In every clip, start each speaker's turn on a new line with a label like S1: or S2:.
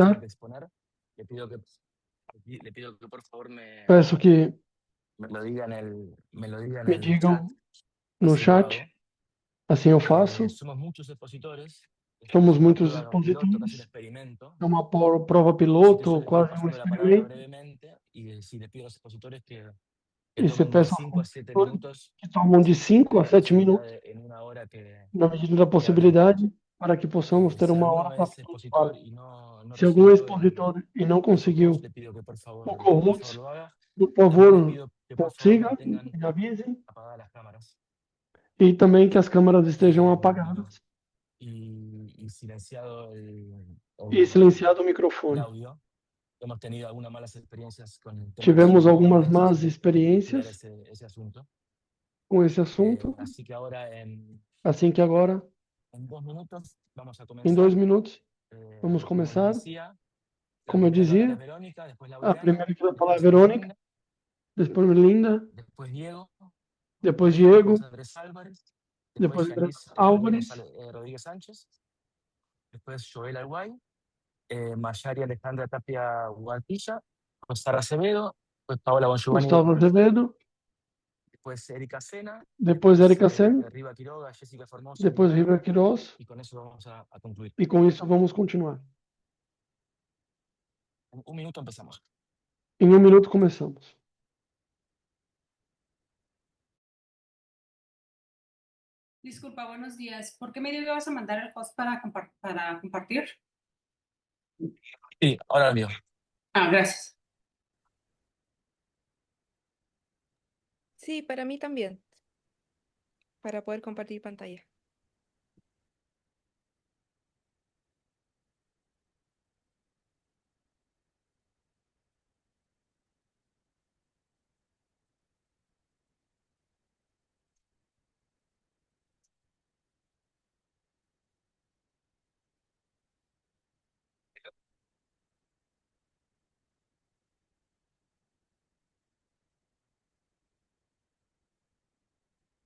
S1: apresentar. Peço que me digam no chat, assim eu faço. Somos muitos expositores, é uma prova piloto, quase um experimento. E se peço aos expositores que tomam de 5 a 7 minutos, na medida da possibilidade, para que possamos ter uma hora para falar. Se algum expositor e não conseguiu o Kahoot, por favor, consiga, me avisem. E também que as câmeras estejam apagadas e silenciado o microfone. Tivemos algumas más experiências com esse assunto. Assim que agora, em 2 minutos, vamos começar. Como eu dizia, a primeira que vai falar é a Verônica, depois Linda, depois Diego, depois Andrés Álvares, Mayari Alejandra Tapia Guatilla, Gustavo Azevedo, depois Erika Sena, depois Riva Queiroz, e com isso vamos continuar. Em 1 minuto começamos.
S2: Disculpa, buenos días. ¿Por qué medio ibas a mandar el host para compartir?
S3: Sí, ahora el mío.
S2: Gracias.
S4: Sí, para mí también, para poder compartir pantalla.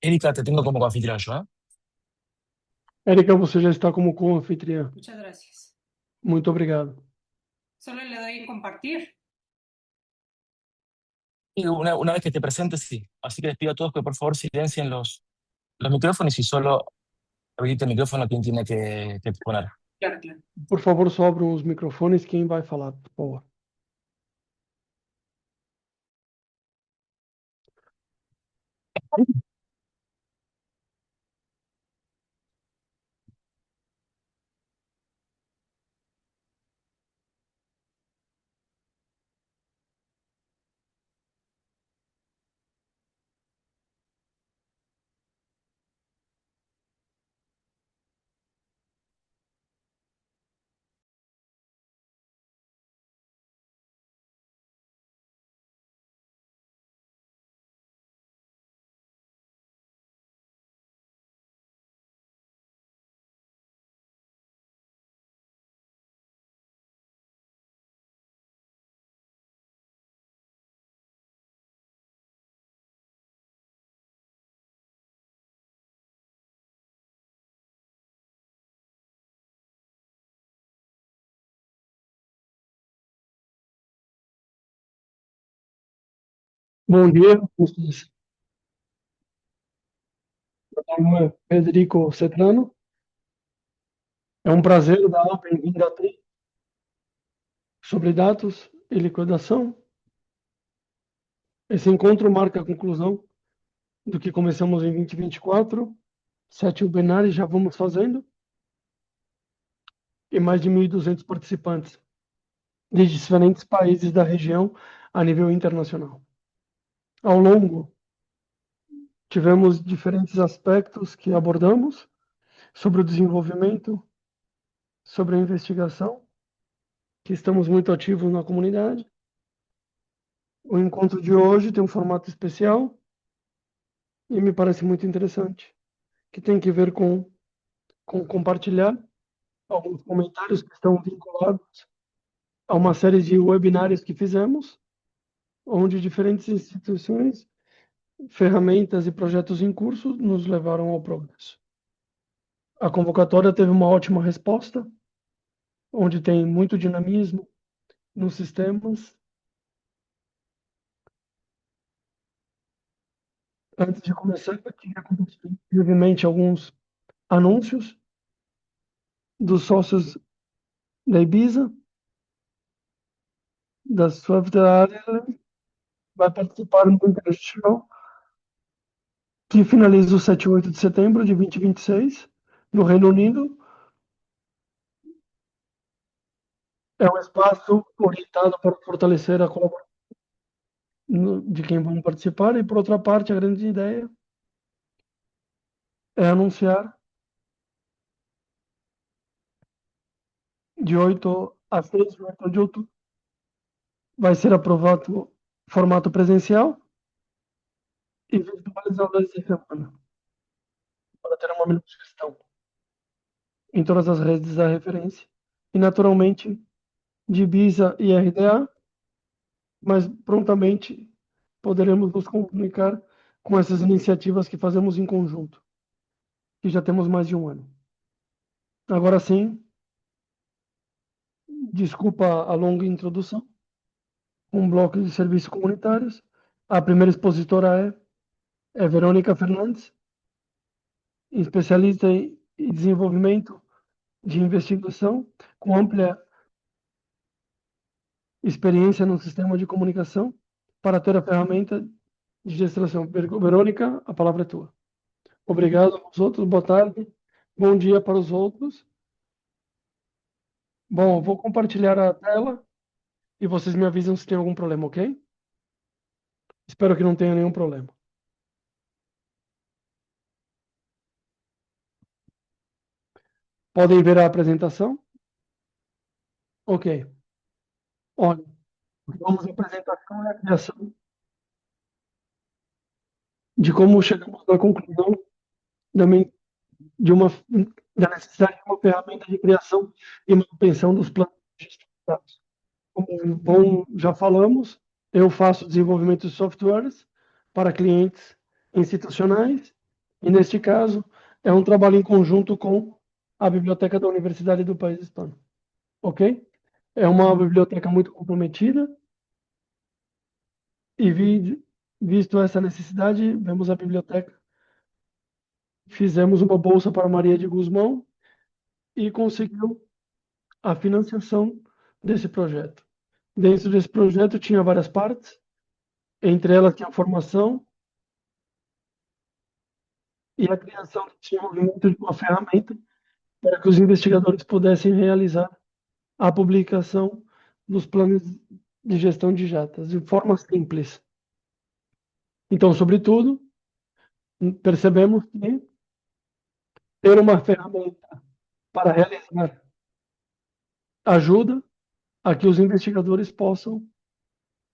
S3: Erika, te tengo como anfitrión yo, ¿eh?
S1: Erika, você já está como co-anfitriã.
S2: Muchas gracias.
S1: Muito obrigado.
S2: Solo le doy en compartir.
S3: Y una vez que te presentes, sí. Así que les pido a todos que por favor silencien los micrófonos y solo habilite el micrófono quien tiene que poner.
S2: Claro, claro.
S1: Por favor, só abram os microfones. Quem vai falar, por favor? Bom dia, vocês. Meu nome é Federico Cetrano. É um prazer dar a bem-vinda a todos sobre dados e liquidação. Esse encontro marca a conclusão do que começamos em 2024, 7 webinars já vamos fazendo, e mais de 1.200 participantes de diferentes países da região a nível internacional. Ao longo, tivemos diferentes aspectos que abordamos sobre o desenvolvimento, sobre a investigação, que estamos muito ativos na comunidade. O encontro de hoje tem um formato especial e me parece muito interessante, que tem que ver com compartilhar alguns comentários que estão vinculados a uma série de webinários que fizemos, onde diferentes instituições, ferramentas e projetos em curso nos levaram ao progresso. A convocatória teve uma ótima resposta onde tem muito dinamismo nos sistemas. Antes de começar, eu queria compartilhar brevemente alguns anúncios dos sócios da Ibiza, da Software Island, vai participar do International, que finaliza o 7 e 8 de setembro de 2026, no Reino Unido. É um espaço orientado para fortalecer a colaboração de quem vão participar, e, por outra parte, a grande ideia é anunciar de 8 a 6 de outubro vai ser aprovado formato presencial e virtuais aulas de semana, para ter uma melhor gestão em todas as redes da referência. E, naturalmente, de Ibiza e RDA, mas prontamente poderemos nos comunicar com essas iniciativas que fazemos em conjunto, que já temos mais de um ano. Agora sim, desculpa a longa introdução, um bloco de serviços comunitários. A primeira expositora é Verônica Fernandes, especialista em desenvolvimento de investigação, com ampla experiência no sistema de comunicação, para ter a ferramenta de gestão. Verônica, a palavra é tua. Obrigado aos outros, boa tarde, bom dia para os outros. Bom, vou compartilhar a tela e vocês me avisam se tem algum problema, ok? Espero que não tenha nenhum problema. Podem ver a apresentação? Ok. Olha, vamos à apresentação e a criação de como chegamos na conclusão também de uma, da necessidade de uma ferramenta de criação e manutenção dos planos de gestão de dados. Como já falamos, eu faço desenvolvimento de softwares para clientes institucionais e, neste caso, é um trabalho em conjunto com a biblioteca da Universidade do País Hispano. Ok? É uma biblioteca muito comprometida e, visto essa necessidade, vemos a biblioteca. Fizemos uma bolsa para Maria de Guzmão e conseguiu a financiação desse projeto. Dentro desse projeto tinha várias partes, entre elas tinha a formação e a criação de desenvolvimento de uma ferramenta para que os investigadores pudessem realizar a publicação dos planos de gestão de jatas de forma simples. Então, sobretudo, percebemos que ter uma ferramenta para realizar ajuda a que os investigadores possam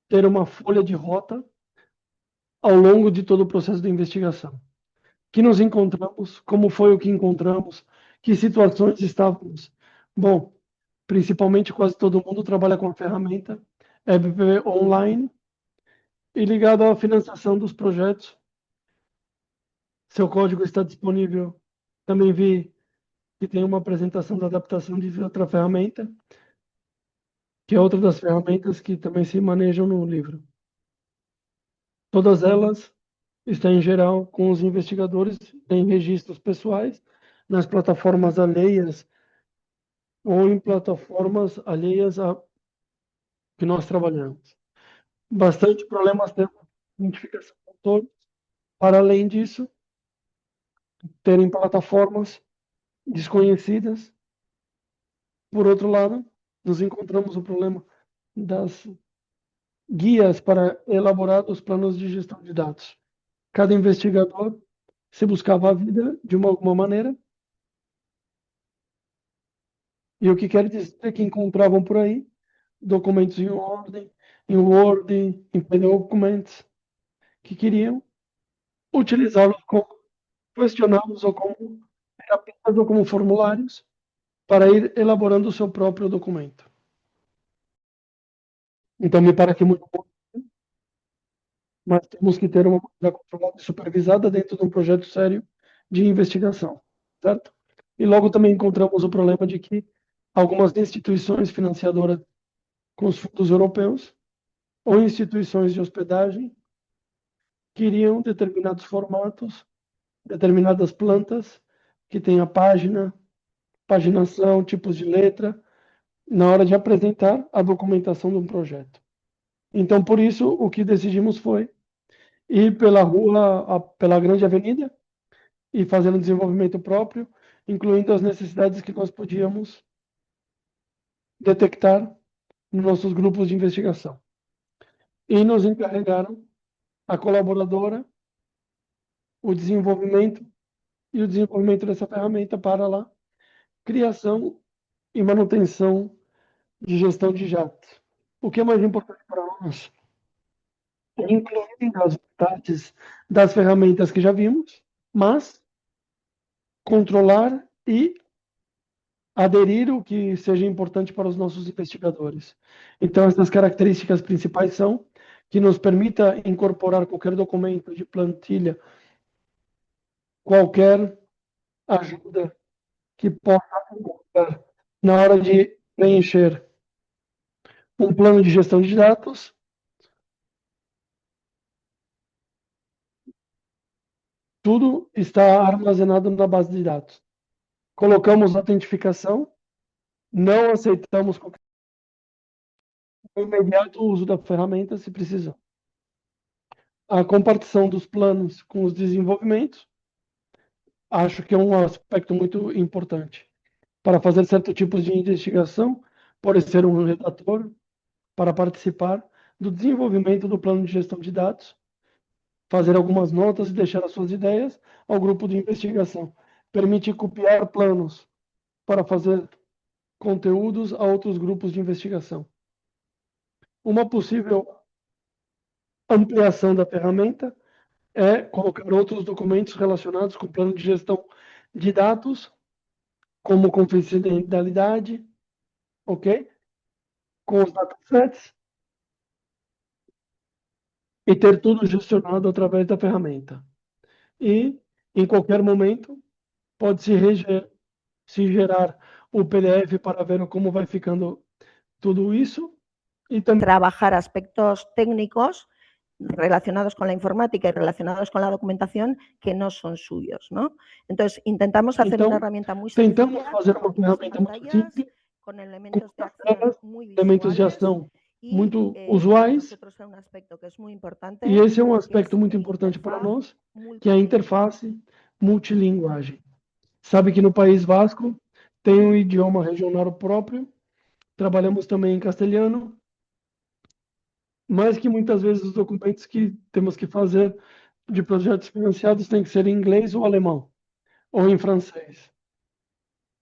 S1: ter uma folha de rota ao longo de todo o processo de investigação. Que nos encontramos, como foi o que encontramos, que situações estávamos. Bom, principalmente quase todo mundo trabalha com a ferramenta EBP online e ligado à financiação dos projetos. Seu código está disponível. Também vi que tem uma apresentação da adaptação de outra ferramenta, que é outra das ferramentas que também se manejam no livro. Todas elas estão, em geral, com os investigadores em registros pessoais, nas plataformas alheias ou em plataformas alheias a que nós trabalhamos. Bastante problemas temos de identificação de autores. Para além disso, terem plataformas desconhecidas. Por outro lado, nos encontramos o problema das guias para elaborar os planos de gestão de dados. Cada investigador se buscava a vida de alguma maneira, e o que quer dizer é que encontravam por aí documentos em ordem, em Word, em Documents, que queriam utilizá-los como questioná-los ou como terapias ou como formulários para ir elaborando o seu próprio documento. Então, me parece muito bom, mas temos que ter uma maneira controlada e supervisada dentro de um projeto sério de investigação, certo? E logo também encontramos o problema de que algumas instituições financiadoras com os fundos europeus ou instituições de hospedagem queriam determinados formatos, determinadas plantas que tenha página, paginação, tipos de letra, na hora de apresentar a documentação de um projeto. Então, por isso, o que decidimos foi ir pela rua, pela grande avenida e fazer um desenvolvimento próprio, incluindo as necessidades que nós podíamos detectar nos nossos grupos de investigação. E nos encarregaram a colaboradora, o desenvolvimento dessa ferramenta para lá, criação e manutenção de gestão de jatos. O que é mais importante para nós é incluir as vontades das ferramentas que já vimos, mas controlar e aderir o que seja importante para os nossos investigadores. Então, essas características principais são que nos permita incorporar qualquer documento de plantilha, qualquer ajuda que possa encontrar na hora de preencher um plano de gestão de dados. Tudo está armazenado na base de dados. Colocamos autentificação, não aceitamos qualquer imediato uso da ferramenta se precisar. A compartição dos planos com os desenvolvimentos, acho que é um aspecto muito importante. Para fazer certo tipos de investigação, pode ser um redator, para participar do desenvolvimento do plano de gestão de dados, fazer algumas notas e deixar as suas ideias ao grupo de investigação. Permite copiar planos para fazer conteúdos a outros grupos de investigação. Uma possível ampliação da ferramenta é colocar outros documentos relacionados com o plano de gestão de dados, como confidencialidade, ok? Com os datasets, e ter tudo gestionado através da ferramenta. E, em qualquer momento, pode-se gerar o PDF para ver como vai ficando tudo isso. Y también
S5: trabajar aspectos técnicos relacionados con la informática y relacionados con la documentación que no son suyos, ¿no? Entonces, intentamos hacer una herramienta muy
S1: tentamos
S5: sencilla,
S1: fazer uma
S5: con
S1: ferramenta muito
S5: pantallas,
S1: simples,
S5: con elementos de
S1: com
S5: acción
S1: telas,
S5: muy
S1: elementos de
S5: visuales
S1: ação
S5: y
S1: muito
S5: para
S1: usuais.
S5: nosotros es un aspecto que es muy importante,
S1: E esse é um
S5: que
S1: aspecto
S5: es
S1: muito
S5: el
S1: importante para
S5: interfaz
S1: nós, que é a interface multilinguagem. Sabe que no País Vasco tem um idioma regional próprio, trabalhamos também em castelhano, mas que muitas vezes os documentos que temos que fazer de projetos financiados têm que ser em inglês ou alemão, ou em francês.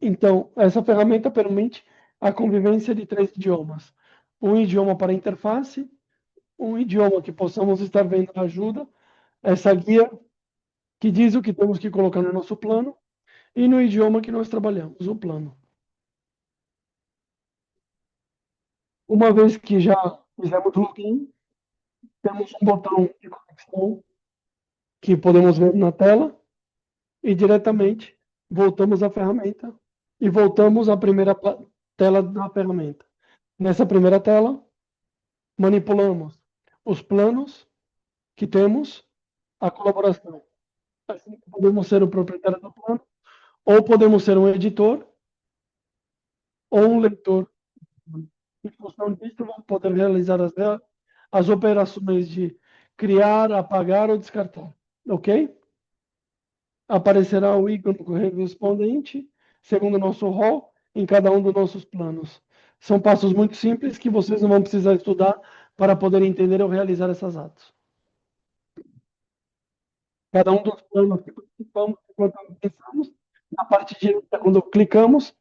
S1: Então, essa ferramenta permite a convivência de 3 idiomas. Um idioma para interface, um idioma que possamos estar vendo ajuda, essa guia que diz o que temos que colocar no nosso plano, e no idioma que nós trabalhamos, o plano. Uma vez que já fizemos o login, temos um botão de conexão que podemos ver na tela e diretamente voltamos à ferramenta e voltamos à primeira tela da ferramenta. Nessa primeira tela, manipulamos os planos que temos, a colaboração. Assim, podemos ser o proprietário do plano, ou podemos ser um editor ou um leitor. Em função disso, vamos poder realizar as operações de criar, apagar ou descartar. Ok? Aparecerá o ícone correspondente, segundo o nosso rol, em cada um dos nossos planos. São passos muito simples que vocês não vão precisar estudar para poder entender ou realizar essas atos. Cada um dos planos que participamos, enquanto pensamos, na parte direita, quando clicamos,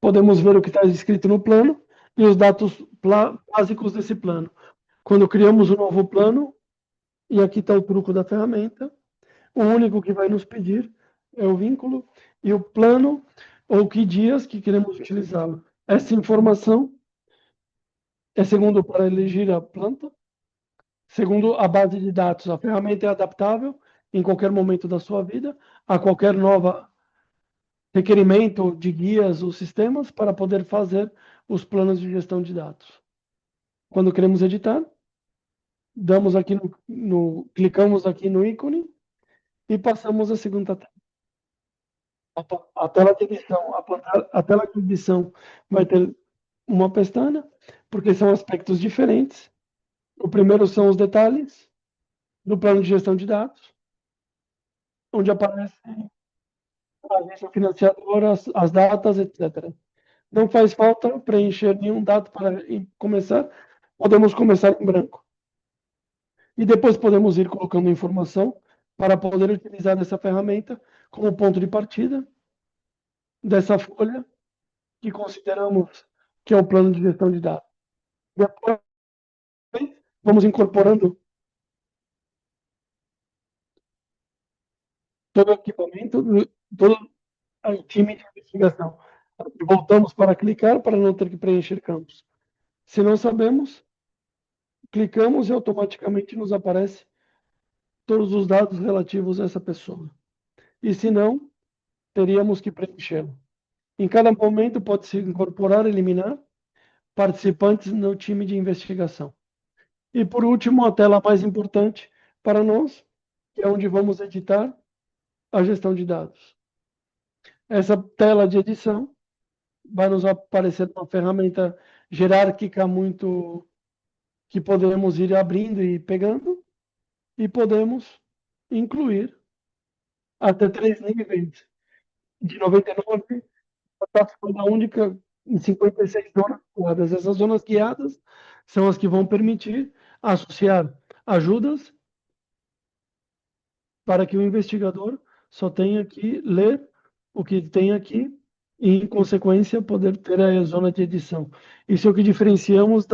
S1: podemos ver o que está escrito no plano e os dados básicos desse plano. Quando criamos um novo plano, e aqui está o truco da ferramenta, o único que vai nos pedir é o vínculo e o plano ou que dias que queremos utilizá-lo. Essa informação é segundo para elegir a planta, segundo a base de dados. A ferramenta é adaptável em qualquer momento da sua vida, a qualquer nova requerimento de guias ou sistemas para poder fazer os planos de gestão de dados. Quando queremos editar, damos aqui clicamos aqui no ícone e passamos a segunda tela. A tela de edição, a tela de edição vai ter uma pestana, porque são aspectos diferentes. O primeiro são os detalhes do plano de gestão de dados, onde aparece a agência financiadora, as datas, etc. Não faz falta preencher nenhum dado para começar, podemos começar em branco. E depois podemos ir colocando informação para poder utilizar essa ferramenta como ponto de partida dessa folha que consideramos que é o plano de gestão de dados. Depois, vamos incorporando todo o equipamento, todo o time de investigação. Voltamos para clicar para não ter que preencher campos. Se não sabemos, clicamos e automaticamente nos aparece todos os dados relativos a essa pessoa. E se não, teríamos que preenchê-lo. Em cada momento pode-se incorporar, eliminar participantes no time de investigação. E por último, a tela mais importante para nós, que é onde vamos editar a gestão de dados. Essa tela de edição vai nos aparecer uma ferramenta jerárquica muito que podemos ir abrindo e pegando e podemos incluir até 3 níveis de 99 para zona única em 56 zonas guiadas. Essas zonas guiadas são as que vão permitir associar ajudas para que o investigador só tenha que ler o que tem aqui e, em consequência, poder ter a zona de edição. Isso é o que diferenciamos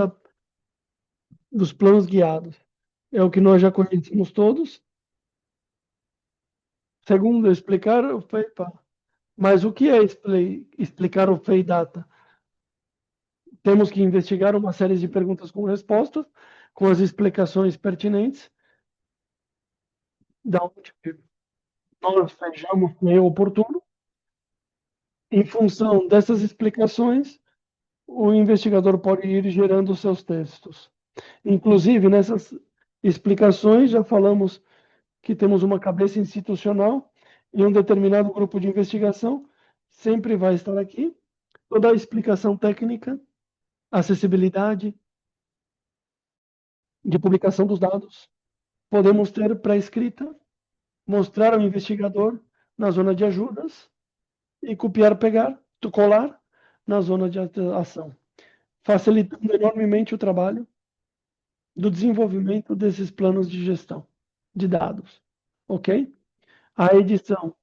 S1: dos planos guiados. É o que nós já conhecemos todos. Segundo, explicar o FEIPA. Mas o que é explicar o FEI-Data? Temos que investigar uma série de perguntas com respostas, com as explicações pertinentes, da onde nós vejamos que é oportuno. Em função dessas explicações, o investigador pode ir gerando os seus textos. Inclusive, nessas explicações, já falamos que temos uma cabeça institucional e um determinado grupo de investigação sempre vai estar aqui. Toda a explicação técnica, acessibilidade, de publicação dos dados, podemos ter pré-escrita, mostrar ao investigador na zona de ajudas e copiar, pegar, colar na zona de ação, facilitando enormemente o trabalho do desenvolvimento desses planos de gestão de dados, ok? A edição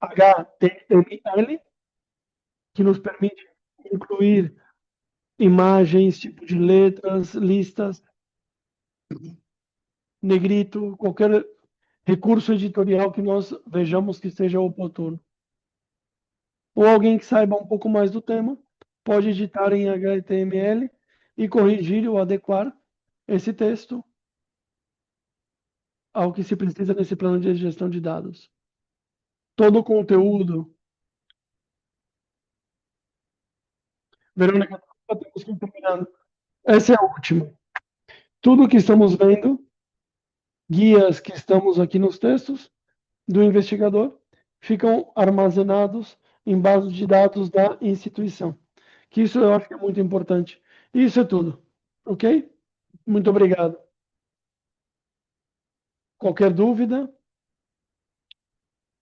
S1: HTML, que nos permite incluir imagens, tipo de letras, listas, negrito, qualquer recurso editorial que nós vejamos que seja oportuno. Ou alguém que saiba um pouco mais do tema, pode editar em HTML e corrigir ou adequar esse texto ao que se precisa nesse plano de gestão de dados. Todo o conteúdo. Verônica, temos que ir terminando. Essa é a última. Tudo que estamos vendo, guias que estamos aqui nos textos do investigador, ficam armazenados em bases de dados da instituição. Que isso eu acho que é muito importante. Isso é tudo. Ok? Muito obrigado. Qualquer dúvida,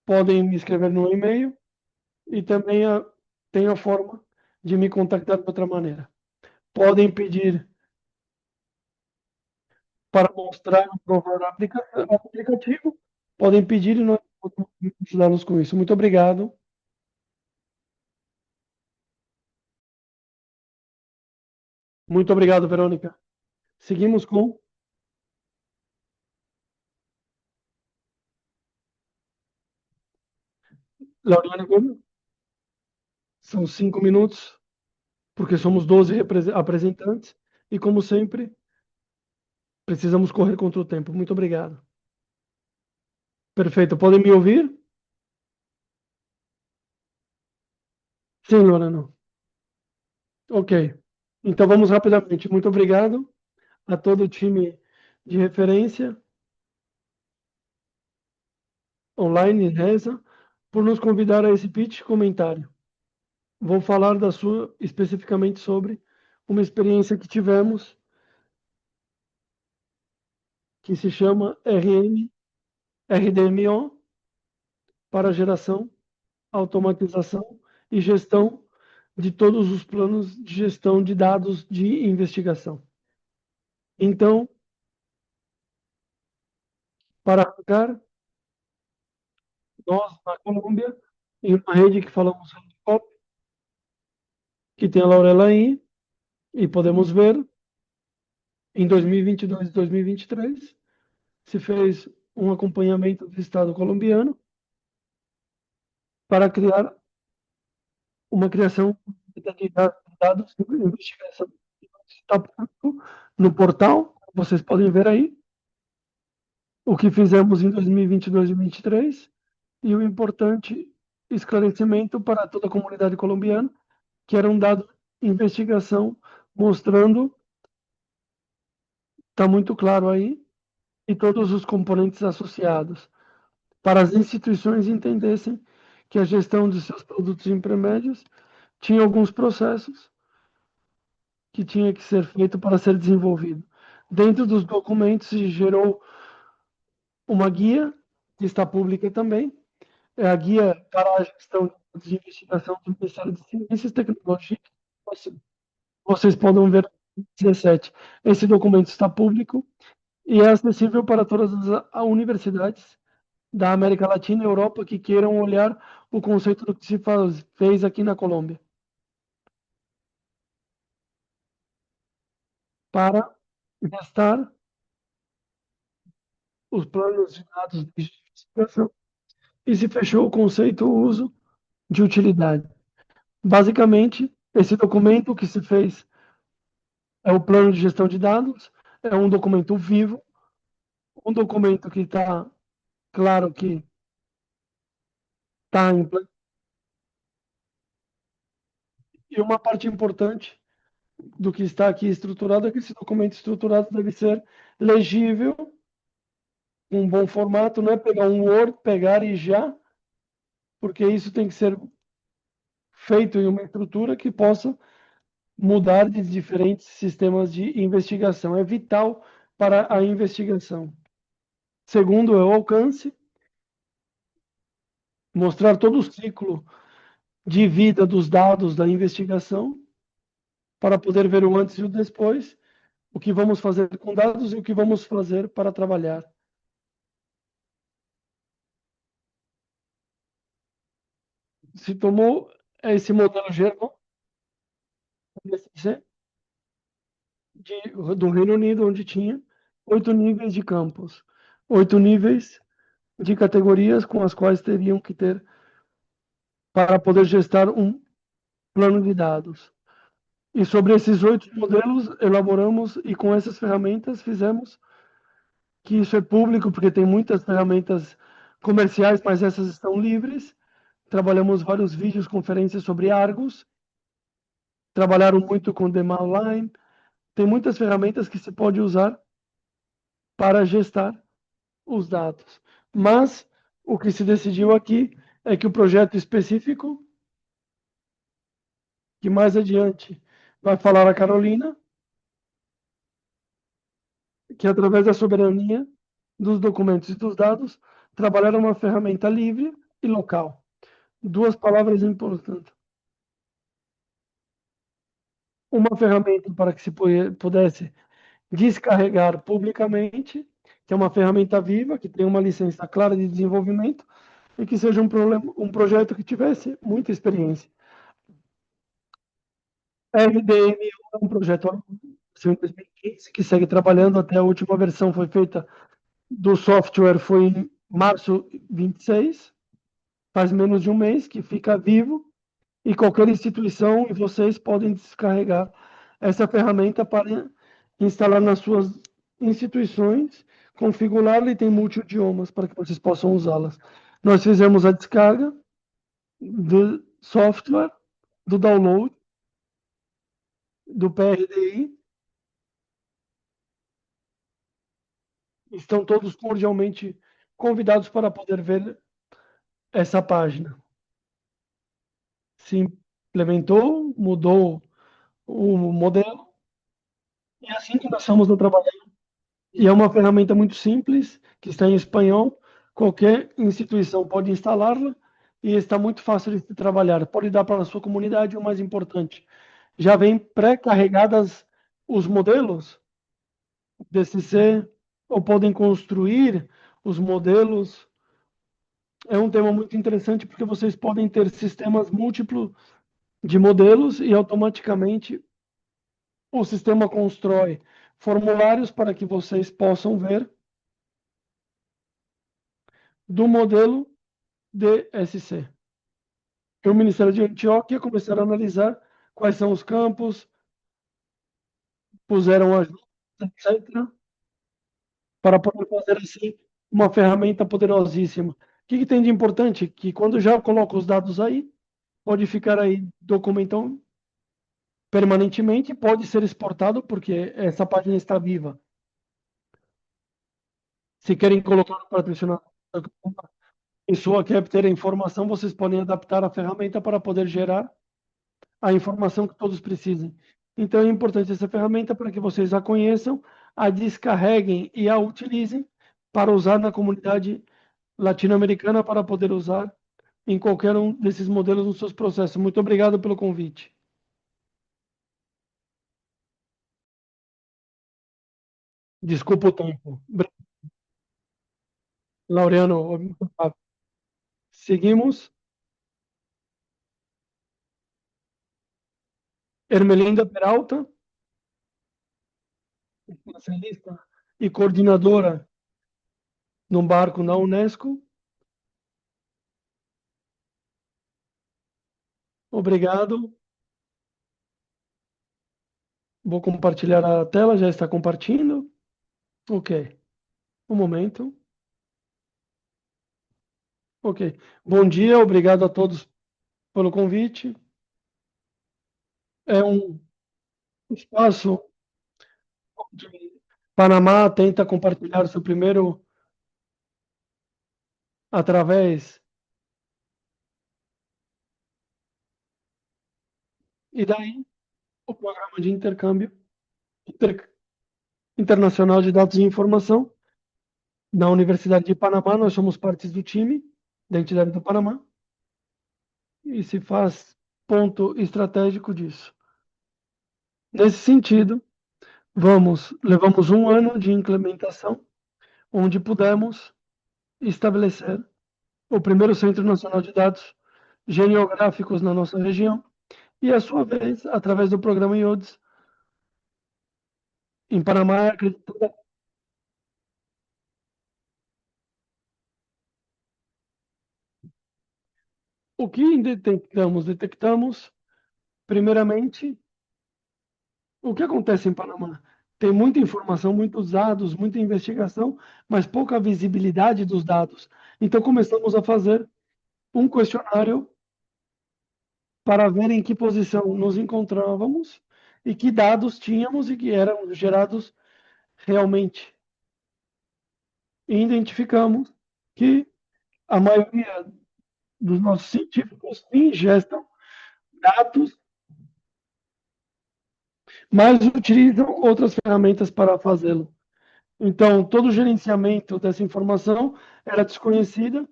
S1: podem me escrever no e-mail e também tem a forma de me contactar de outra maneira. Podem pedir para mostrar e provar o aplicativo, podem pedir e nós podemos ajudá-los com isso. Muito obrigado. Muito obrigado, Verônica. Seguimos com Lauriane Gomes. São 5 minutos, porque somos 12 apresentantes e, como sempre, precisamos correr contra o tempo. Muito obrigado. Perfeito. Podem me ouvir? Sim, Lorena. Ok. Então vamos rapidamente. Muito obrigado a todo o time de referência online, Reza, por nos convidar a esse pitch comentário. Vou falar especificamente sobre uma experiência que tivemos que se chama RDMO, para geração, automatização e gestão de todos os planos de gestão de dados de investigação. Então, para arrancar, nós, na Colômbia, em uma rede que falamos que tem a Laurela aí, e podemos ver, em 2022 e 2023, se fez um acompanhamento do Estado colombiano para criar uma criação de dados de investigação. Está no portal, vocês podem ver aí, o que fizemos em 2022 e 2023, e o importante esclarecimento para toda a comunidade colombiana, que era um dado de investigação mostrando, está muito claro aí, e todos os componentes associados, para as instituições entendessem que a gestão de seus produtos intermédios tinha alguns processos que tinha que ser feito para ser desenvolvido. Dentro dos documentos se gerou uma guia, que está pública também, é a guia para a gestão de investigação do Ministério de Ciências e Tecnologia. Vocês podem ver 17. Esse documento está público e é acessível para todas as universidades da América Latina e Europa que queiram olhar o conceito do que se fez aqui na Colômbia. Para gastar os planos de dados de investigação e se fechou o conceito uso de utilidade. Basicamente, esse documento que se fez é o plano de gestão de dados, é um documento vivo, um documento que está claro que está em e uma parte importante do que está aqui estruturado é que esse documento estruturado deve ser legível, um bom formato, não é pegar um Word, pegar e já, porque isso tem que ser feito em uma estrutura que possa mudar de diferentes sistemas de investigação. É vital para a investigação. Segundo, é o alcance, mostrar todo o ciclo de vida dos dados da investigação, para poder ver o antes e o depois, o que vamos fazer com dados e o que vamos fazer para trabalhar. Se tomou esse modelo geral do Reino Unido, onde tinha 8 níveis de campos, 8 níveis de categorias com as quais teriam que ter para poder gestar um plano de dados. E sobre esses 8 modelos, elaboramos e com essas ferramentas fizemos que isso é público, porque tem muitas ferramentas comerciais, mas essas estão livres. Trabalhamos vários vídeos, conferências sobre Argos, trabalharam muito com Dema Online. Tem muitas ferramentas que se pode usar para gestar os dados. Mas o que se decidiu aqui é que o projeto específico, que mais adiante vai falar a Carolina, que através da soberania dos documentos e dos dados, trabalhar uma ferramenta livre e local. Duas palavras importantes. Uma ferramenta para que se pudesse descarregar publicamente, que é uma ferramenta viva, que tem uma licença clara de desenvolvimento e que seja um projeto que tivesse muita experiência. A RDM é um projeto em 2015 que segue trabalhando, até a última versão foi feita do software foi em março 26, faz menos de um mês que fica vivo, e qualquer instituição e vocês podem descarregar essa ferramenta para instalar nas suas instituições, configurá-la e tem multi-idiomas para que vocês possam usá-las. Nós fizemos a descarga do software do download do PRDI. Estão todos cordialmente convidados para poder ver essa página. Se implementou, mudou o modelo, e é assim que nós estamos no trabalho. E é uma ferramenta muito simples, que está em espanhol, qualquer instituição pode instalá-la e está muito fácil de se trabalhar. Pode dar para a sua comunidade, o mais importante. Já vem pré-carregadas os modelos DCC, ou podem construir os modelos. É um tema muito interessante porque vocês podem ter sistemas múltiplos de modelos e automaticamente o sistema constrói formulários para que vocês possam ver do modelo DSC. E o Ministério de Antioquia começaram a analisar quais são os campos, puseram as etc., para poder fazer assim uma ferramenta poderosíssima. O que tem de importante? Que quando já coloca os dados aí, pode ficar aí documentando permanentemente, pode ser exportado, porque essa página está viva. Se querem colocar para pressionar pessoa quer ter a informação, vocês podem adaptar a ferramenta para poder gerar a informação que todos precisem. Então é importante essa ferramenta para que vocês a conheçam, a descarreguem e a utilizem para usar na comunidade latino-americana, para poder usar em qualquer um desses modelos nos seus processos. Muito obrigado pelo convite. Desculpa o tempo. Laureano, seguimos. Ermelinda Peralta, especialista e coordenadora num barco na Unesco. Obrigado. Vou compartilhar a tela, já está compartilhando. Ok. Um momento. Ok. Bom dia, obrigado a todos pelo convite. É um espaço onde Panamá tenta compartilhar seu primeiro através. E daí, o programa de intercâmbio internacional de dados e informação na Universidade de Panamá. Nós somos partes do time da entidade do Panamá e se faz ponto estratégico disso. Nesse sentido, levamos um ano de implementação, onde pudemos estabelecer o primeiro Centro Nacional de Dados Geográficos na nossa região e, a sua vez, através do programa IODES, em Panamá, acreditada. O que detectamos? Detectamos, primeiramente, o que acontece em Panamá. Tem muita informação, muitos dados, muita investigação, mas pouca visibilidade dos dados. Então, começamos a fazer um questionário para ver em que posição nos encontrávamos e que dados tínhamos e que eram gerados realmente. E identificamos que a maioria dos nossos científicos ingestam dados, mas utilizam outras ferramentas para fazê-lo. Então, todo o gerenciamento dessa informação era desconhecida,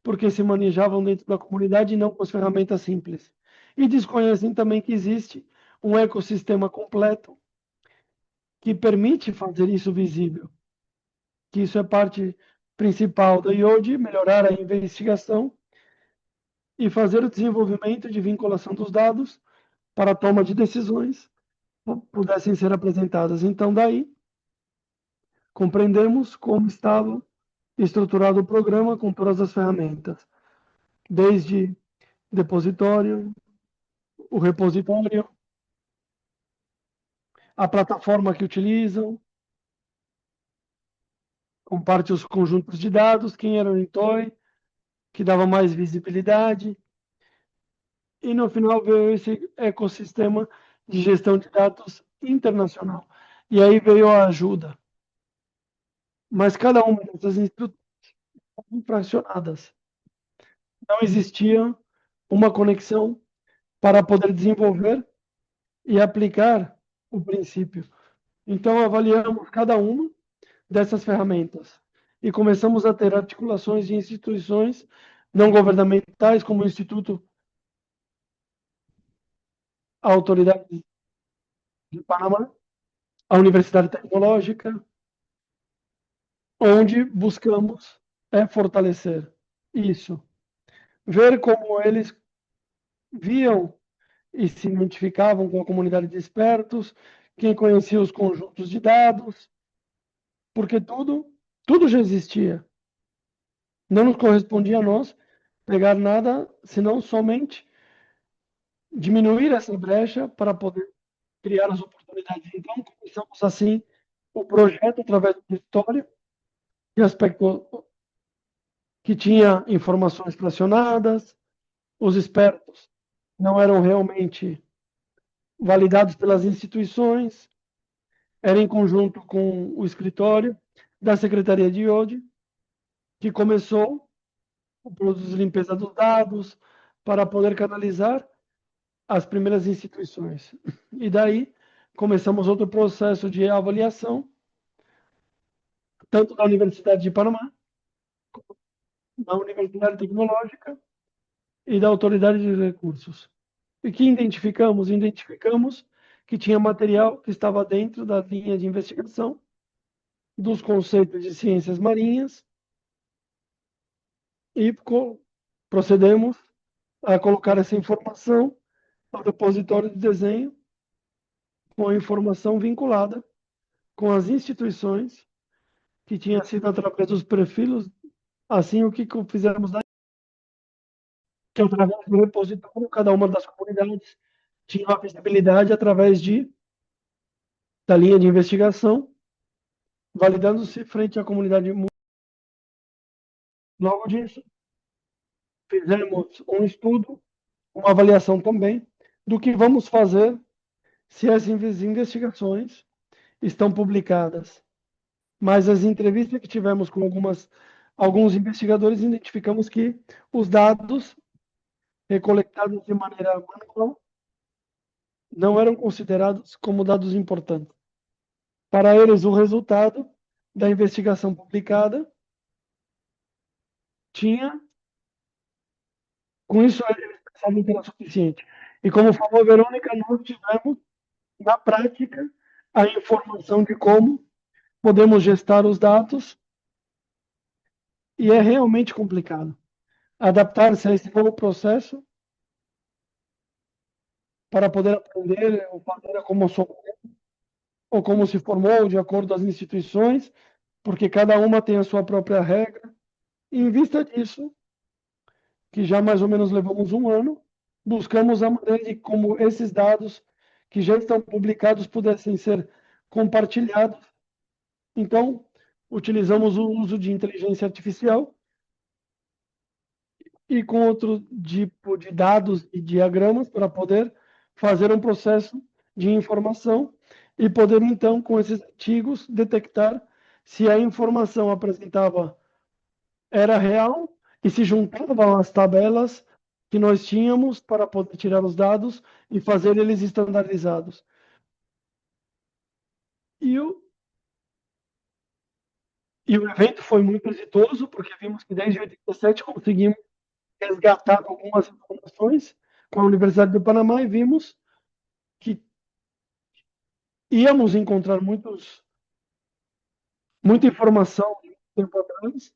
S1: porque se manejavam dentro da comunidade e não com as ferramentas simples. E desconhecem também que existe um ecossistema completo que permite fazer isso visível. Que isso é parte principal da IOD, melhorar a investigação e fazer o desenvolvimento de vinculação dos dados para a toma de decisões pudessem ser apresentadas. Então, daí, compreendemos como estava estruturado o programa com todas as ferramentas, desde depositório, o repositório, a plataforma que utilizam, comparte os conjuntos de dados, quem era o INTOI, que dava mais visibilidade, e no final veio esse ecossistema de gestão de dados internacional. E aí veio a ajuda. Mas cada uma dessas estruturas estavam fracionadas. Não existia uma conexão para poder desenvolver e aplicar o princípio. Então, avaliamos cada uma dessas ferramentas e começamos a ter articulações de instituições não governamentais, como o Instituto, a Autoridade de Panamá, a Universidade Tecnológica, onde buscamos fortalecer isso. Ver como eles viam e se identificavam com a comunidade de expertos, quem conhecia os conjuntos de dados, porque tudo já existia. Não nos correspondia a nós pegar nada, senão somente diminuir essa brecha para poder criar as oportunidades. Então, começamos assim o projeto através do diretório, de aspecto que tinha informações fracionadas, os expertos não eram realmente validados pelas instituições, era em conjunto com o escritório da Secretaria de IOD, que começou o processo de limpeza dos dados para poder canalizar as primeiras instituições. E daí começamos outro processo de avaliação, tanto da Universidade de Panamá, da Universidade Tecnológica e da Autoridade de Recursos. E que identificamos? Identificamos que tinha material que estava dentro da linha de investigação, dos conceitos de ciências marinhas, e procedemos a colocar essa informação ao repositório de desenho, com a informação vinculada com as instituições, que tinha sido através dos perfis, assim o que fizemos daí, que através do repositório, cada uma das comunidades tinha uma visibilidade através da linha de investigação, validando-se frente à comunidade. Logo disso, fizemos um estudo, uma avaliação também, do que vamos fazer se essas investigações estão publicadas. Mas as entrevistas que tivemos com alguns investigadores, identificamos que os dados recolectados de maneira manual não eram considerados como dados importantes. Para eles, o resultado da investigação publicada tinha, com isso, eles pensavam que era suficiente. E como falou a Verônica, nós tivemos, na prática, a informação de como podemos gestar os dados, e é realmente complicado adaptar-se a esse novo processo para poder aprender ou maneira como ou como se formou de acordo com as instituições, porque cada uma tem a sua própria regra. E em vista disso, que já mais ou menos levamos um ano, buscamos a maneira de como esses dados que já estão publicados pudessem ser compartilhados. Então, utilizamos o uso de inteligência artificial e com outro tipo de dados e diagramas para poder fazer um processo de informação e poder, então, com esses artigos, detectar se a informação apresentada era real e se juntavam às tabelas que nós tínhamos para poder tirar os dados e fazer eles estandarizados. E o evento foi muito exitoso, porque vimos que desde 87 conseguimos resgatar algumas informações com a Universidade do Panamá e vimos que íamos encontrar muita informação de muito tempo atrás,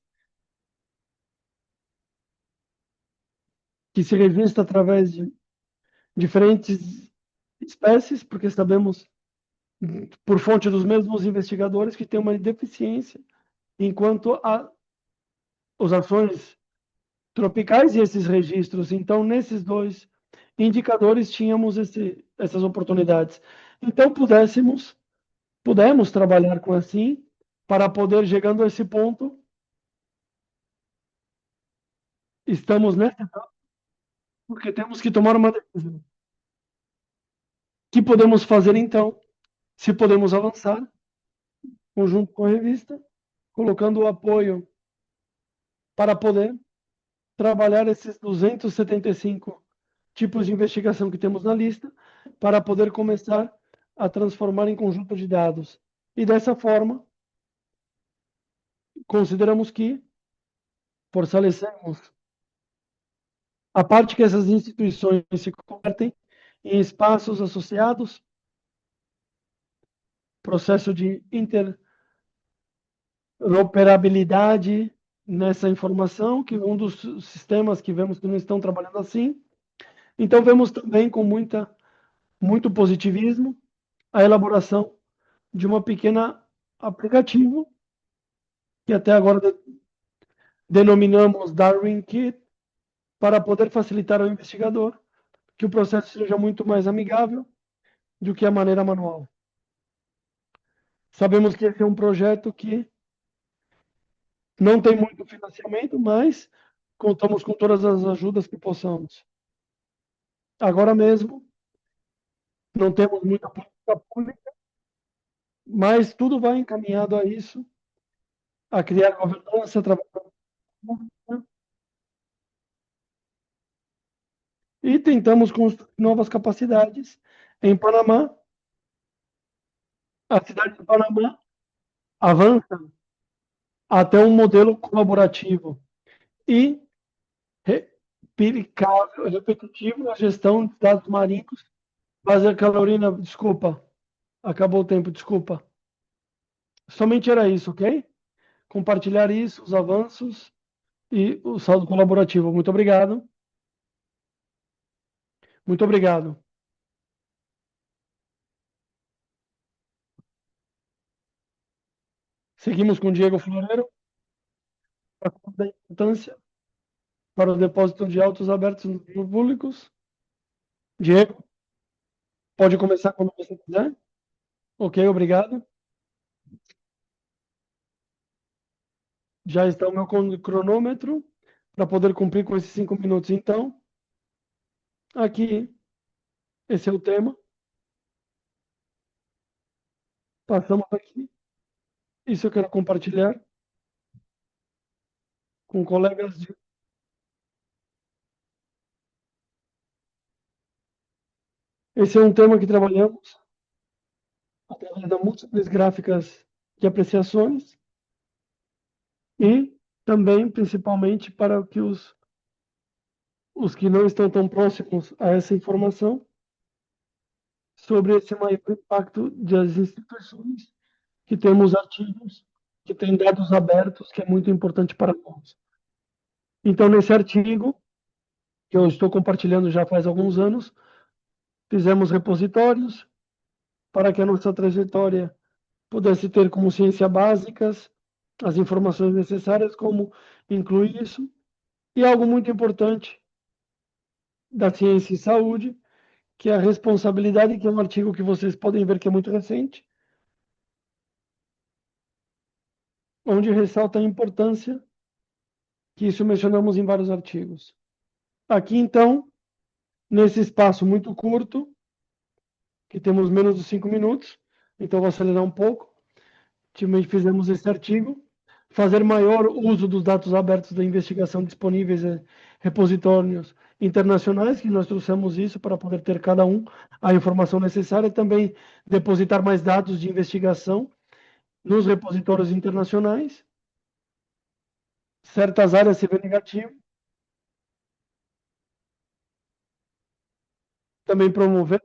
S1: que se revista através de diferentes espécies, porque sabemos, por fonte dos mesmos investigadores, que tem uma deficiência enquanto as ações tropicais e esses registros. Então, nesses dois indicadores, tínhamos essas oportunidades. Então, pudemos trabalhar com assim, para poder, chegando a esse ponto, estamos nessa etapa porque temos que tomar uma decisão. O que podemos fazer então? Se podemos avançar, conjunto com a revista, colocando o apoio para poder trabalhar esses 275 tipos de investigação que temos na lista, para poder começar a transformar em conjunto de dados. E dessa forma, consideramos que fortalecemos a parte que essas instituições se convertem em espaços associados, processo de interoperabilidade nessa informação, que um dos sistemas que vemos que não estão trabalhando assim. Então, vemos também com muito positivismo a elaboração de uma pequena aplicativo, que até agora denominamos Darwin Kit, para poder facilitar ao investigador que o processo seja muito mais amigável do que a maneira manual. Sabemos que esse é um projeto que não tem muito financiamento, mas contamos com todas as ajudas que possamos. Agora mesmo, não temos muita política pública, mas tudo vai encaminhado a isso, a criar governança, através da pública, e tentamos construir novas capacidades. Em Panamá, a cidade de Panamá avança até um modelo colaborativo e repetitivo na gestão de dados marinhos. Mas a Carolina, desculpa, acabou o tempo, desculpa. Somente era isso, ok? Compartilhar isso, os avanços e o saldo colaborativo. Muito obrigado. Muito obrigado. Seguimos com Diego Floreiro, da importância para o depósito de autos abertos públicos. Diego, pode começar quando você quiser. Ok, obrigado. Já está o meu cronômetro para poder cumprir com esses 5 minutos. Então, aqui, esse é o tema. Passamos aqui. Isso eu quero compartilhar com colegas de... Esse é um tema que trabalhamos através de múltiplas gráficas de apreciações e também, principalmente, para que os que não estão tão próximos a essa informação sobre esse maior impacto das instituições, que temos artigos que têm dados abertos, que é muito importante para nós. Então, nesse artigo, que eu estou compartilhando já faz alguns anos, fizemos repositórios para que a nossa trajetória pudesse ter como ciência básicas as informações necessárias, como incluir isso. E algo muito importante da ciência e saúde, que é a responsabilidade, que é um artigo que vocês podem ver que é muito recente, onde ressalta a importância, que isso mencionamos em vários artigos. Aqui, então, nesse espaço muito curto, que temos menos de 5 minutos, então vou acelerar um pouco, fizemos esse artigo, fazer maior uso dos dados abertos da investigação disponíveis em repositórios internacionais, que nós trouxemos isso para poder ter cada um a informação necessária, e também depositar mais dados de investigação nos repositórios internacionais. Certas áreas se vê negativo. Também promovemos,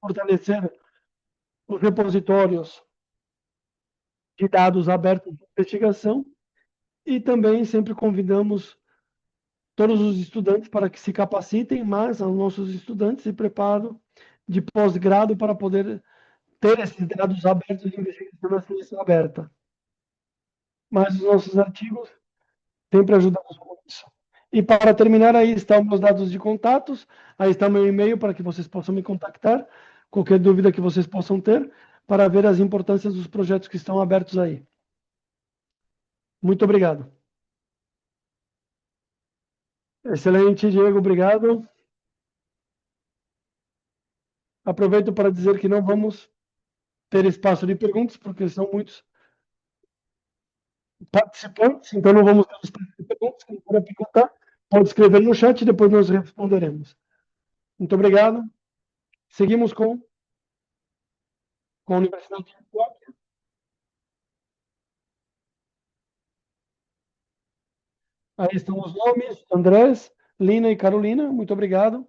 S1: fortalecer os repositórios de dados abertos de investigação, e também sempre convidamos todos os estudantes para que se capacitem mais, aos nossos estudantes se preparam de pós-grado para poder ter esses dados abertos de investigação na ciência aberta. Mas os nossos artigos sempre ajudamos com isso. E para terminar, aí estão meus dados de contatos, aí está meu e-mail para que vocês possam me contactar, qualquer dúvida que vocês possam ter, para ver as importâncias dos projetos que estão abertos aí. Muito obrigado. Excelente, Diego, obrigado. Aproveito para dizer que não vamos ter espaço de perguntas, porque são muitos participantes, então não vamos ter espaço de perguntas. Quem quiser perguntar, pode escrever no chat e depois nós responderemos. Muito obrigado. Seguimos com a Universidade de Antioquia. Aí estão os nomes: Andrés, Lina e Carolina. Muito obrigado.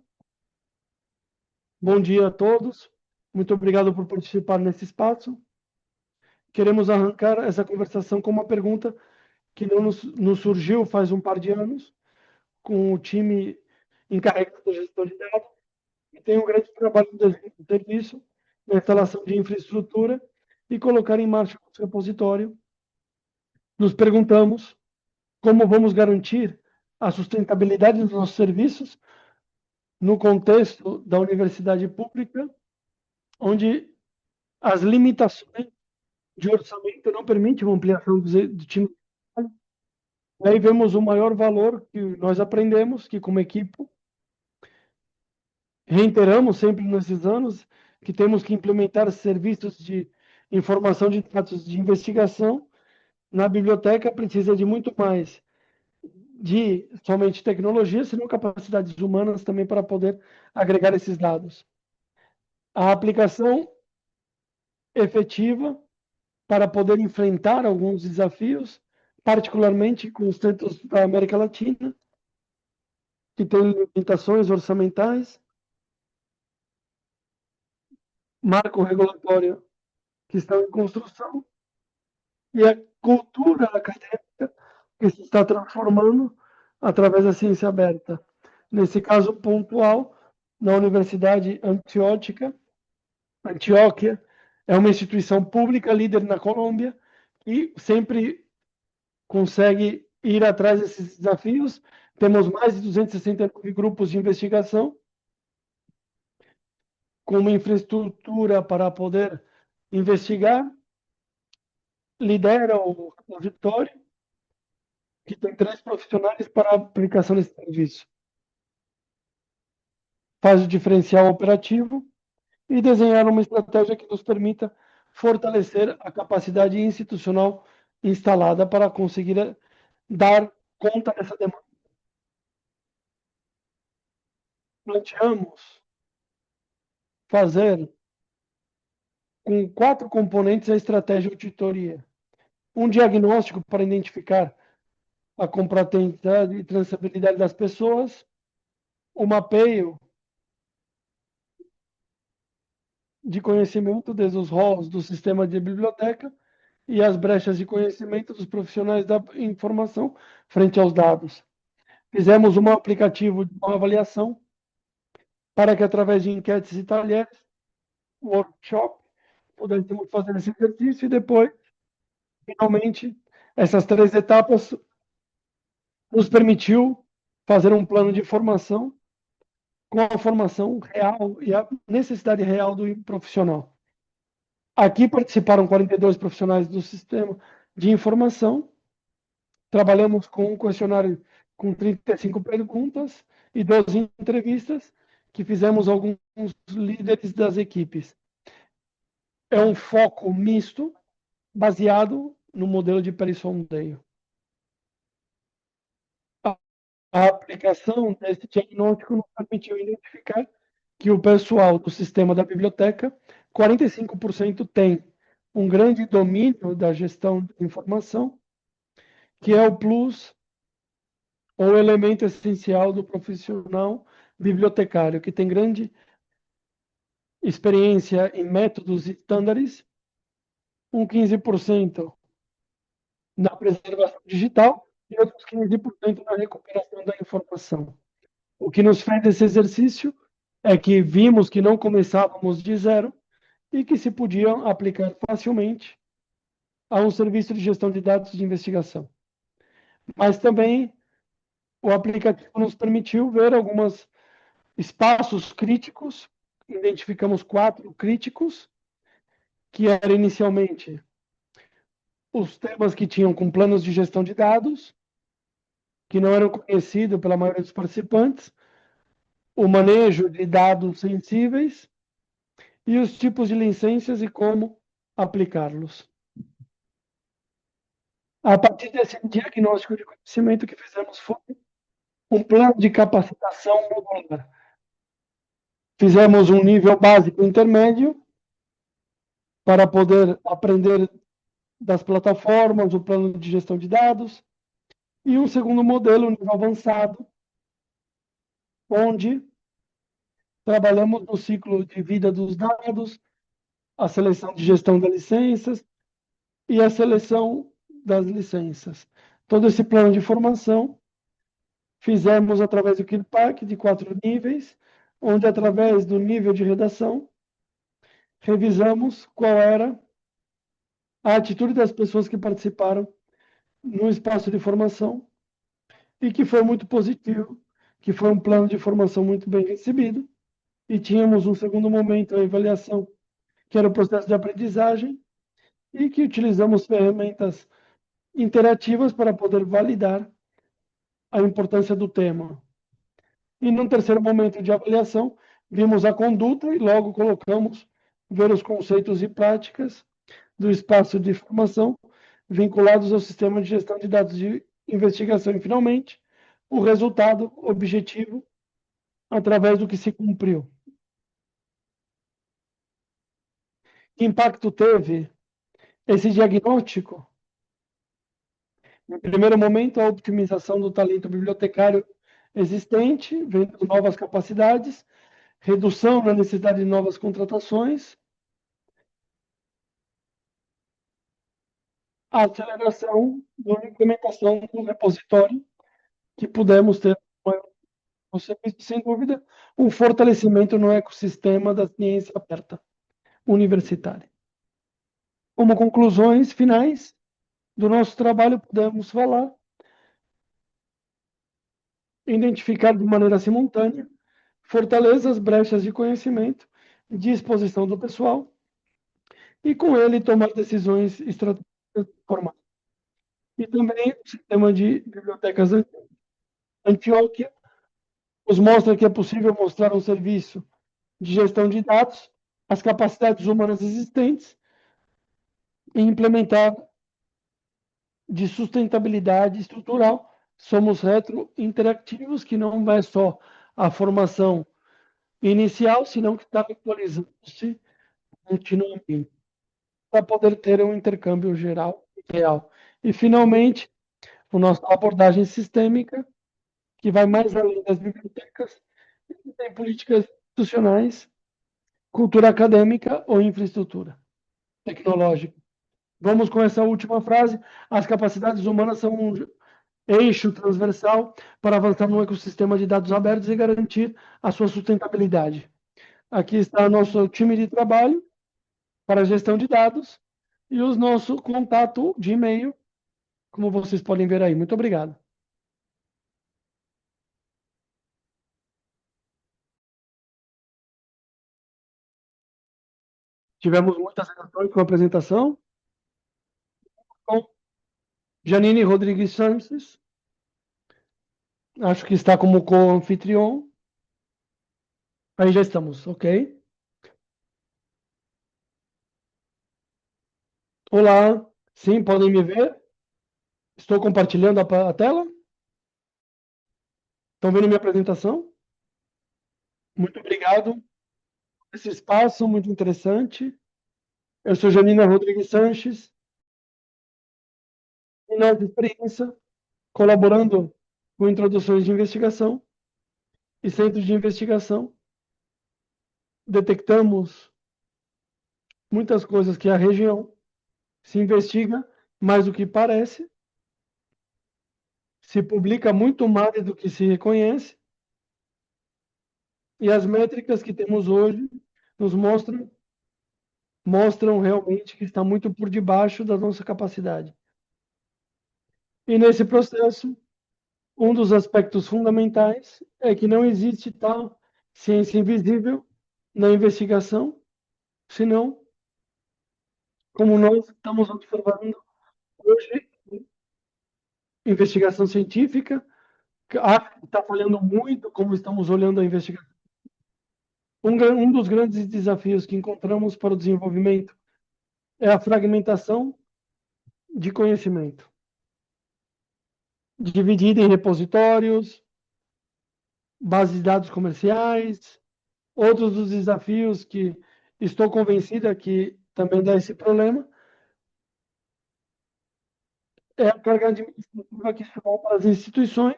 S1: Bom dia a todos. Muito obrigado por participar nesse espaço. Queremos arrancar essa conversação com uma pergunta que nos surgiu faz um par de anos, com o time encarregado da gestão de dados, e tem um grande trabalho de serviço na instalação de infraestrutura e colocar em marcha o repositório. Nos perguntamos como vamos garantir a sustentabilidade dos nossos serviços no contexto da universidade pública, onde as limitações de orçamento não permitem uma ampliação do time. Aí vemos o maior valor que nós aprendemos, que como equipe reiteramos sempre nesses anos, que temos que implementar serviços de informação de dados de investigação. Na biblioteca precisa de muito mais de somente tecnologia, senão capacidades humanas também para poder agregar esses dados. A aplicação efetiva para poder enfrentar alguns desafios, particularmente com os centros da América Latina, que têm limitações orçamentais, marco regulatório que estão em construção, e a cultura acadêmica que se está transformando através da ciência aberta. Nesse caso pontual, na Universidade Antioquia, é uma instituição pública líder na Colômbia e sempre consegue ir atrás desses desafios. Temos mais de 269 grupos de investigação, com uma infraestrutura para poder investigar. Lidera o auditório, que tem 3 profissionais para a aplicação desse serviço. Faz o diferencial operativo e desenhar uma estratégia que nos permita fortalecer a capacidade institucional instalada para conseguir dar conta dessa demanda. Planteamos fazer com 4 componentes a estratégia de auditoria. Um diagnóstico para identificar a competência e transferibilidade das pessoas, o mapeio de conhecimento desde os rolos do sistema de biblioteca e as brechas de conhecimento dos profissionais da informação frente aos dados. Fizemos um aplicativo de uma avaliação para que, através de enquetes e talheres, workshop, pudéssemos fazer esse exercício e depois, finalmente, essas 3 etapas nos permitiu fazer um plano de formação com a formação real e a necessidade real do profissional. Aqui participaram 42 profissionais do sistema de informação. Trabalhamos com um questionário com 35 perguntas e 12 entrevistas que fizemos alguns líderes das equipes. É um foco misto, baseado no modelo de perissondeio. A aplicação desse diagnóstico nos permitiu identificar que o pessoal do sistema da biblioteca, 45% tem um grande domínio da gestão de informação, que é o plus ou elemento essencial do profissional bibliotecário, que tem grande experiência em métodos e estándares, 15% na preservação digital e outros 15% na recuperação da informação. O que nos fez esse exercício é que vimos que não começávamos de zero e que se podiam aplicar facilmente a um serviço de gestão de dados de investigação. Mas também o aplicativo nos permitiu ver alguns espaços críticos, identificamos 4 críticos, que eram inicialmente os temas que tinham com planos de gestão de dados, que não eram conhecidos pela maioria dos participantes, o manejo de dados sensíveis e os tipos de licenças e como aplicá-los. A partir desse diagnóstico de conhecimento que fizemos foi um plano de capacitação modular. Fizemos um nível básico intermédio para poder aprender das plataformas, o plano de gestão de dados, e um segundo modelo, um nível avançado, onde trabalhamos no ciclo de vida dos dados, a seleção de gestão das licenças e a seleção das licenças. Todo esse plano de formação fizemos através do KIRPAC de 4 níveis, onde através do nível de redação revisamos qual era a atitude das pessoas que participaram no espaço de formação e que foi muito positivo, que foi um plano de formação muito bem recebido. E tínhamos um segundo momento, a avaliação, que era o processo de aprendizagem, e que utilizamos ferramentas interativas para poder validar a importância do tema. E num terceiro momento de avaliação, vimos a conduta e logo colocamos ver os conceitos e práticas do espaço de formação vinculados ao sistema de gestão de dados de investigação. E, finalmente, o resultado objetivo através do que se cumpriu. Que impacto teve esse diagnóstico? Em primeiro momento, a optimização do talento bibliotecário existente, vendo novas capacidades, redução na necessidade de novas contratações, a aceleração da implementação do repositório, que pudemos ter no serviço, sem dúvida, um fortalecimento no ecossistema da ciência aberta universitária. Como conclusões finais do nosso trabalho, podemos falar, identificar de maneira simultânea fortalezas, brechas de conhecimento, de exposição do pessoal, e com ele tomar decisões estratégicas formais. E também o sistema de bibliotecas Antioquia nos mostra que é possível mostrar um serviço de gestão de dados, as capacidades humanas existentes e implementar de sustentabilidade estrutural. Somos retrointerativos, que não é só a formação inicial, senão que está atualizando-se continuamente, para poder ter um intercâmbio geral e real. E, finalmente, a nossa abordagem sistêmica, que vai mais além das bibliotecas, e tem políticas institucionais, cultura acadêmica ou infraestrutura tecnológica. Vamos com essa última frase. As capacidades humanas são um eixo transversal para avançar no ecossistema de dados abertos e garantir a sua sustentabilidade. Aqui está nosso time de trabalho para a gestão de dados e o nosso contato de e-mail, como vocês podem ver aí. Muito obrigado. Tivemos muitas reações com a apresentação. Com Janine Rodrigues Santos, acho que está como co-anfitrião. Aí já estamos, ok? Olá, sim, podem me ver? Estou compartilhando a tela? Estão vendo minha apresentação? Muito obrigado por esse espaço, muito interessante. Eu sou Janina Rodrigues Sanches, e nossa experiência colaborando com introduções de investigação e centros de investigação, detectamos muitas coisas que a região se investiga mais do que parece, se publica muito mais do que se reconhece, e as métricas que temos hoje nos mostram realmente que está muito por debaixo da nossa capacidade. E nesse processo, um dos aspectos fundamentais é que não existe tal ciência invisível na investigação, senão, como nós estamos observando hoje, investigação científica, está falhando muito como estamos olhando a investigação. Um dos grandes desafios que encontramos para o desenvolvimento é a fragmentação de conhecimento, dividida em repositórios, bases de dados comerciais. Outros dos desafios que estou convencida que também dá esse problema é a carga administrativa que se para as instituições,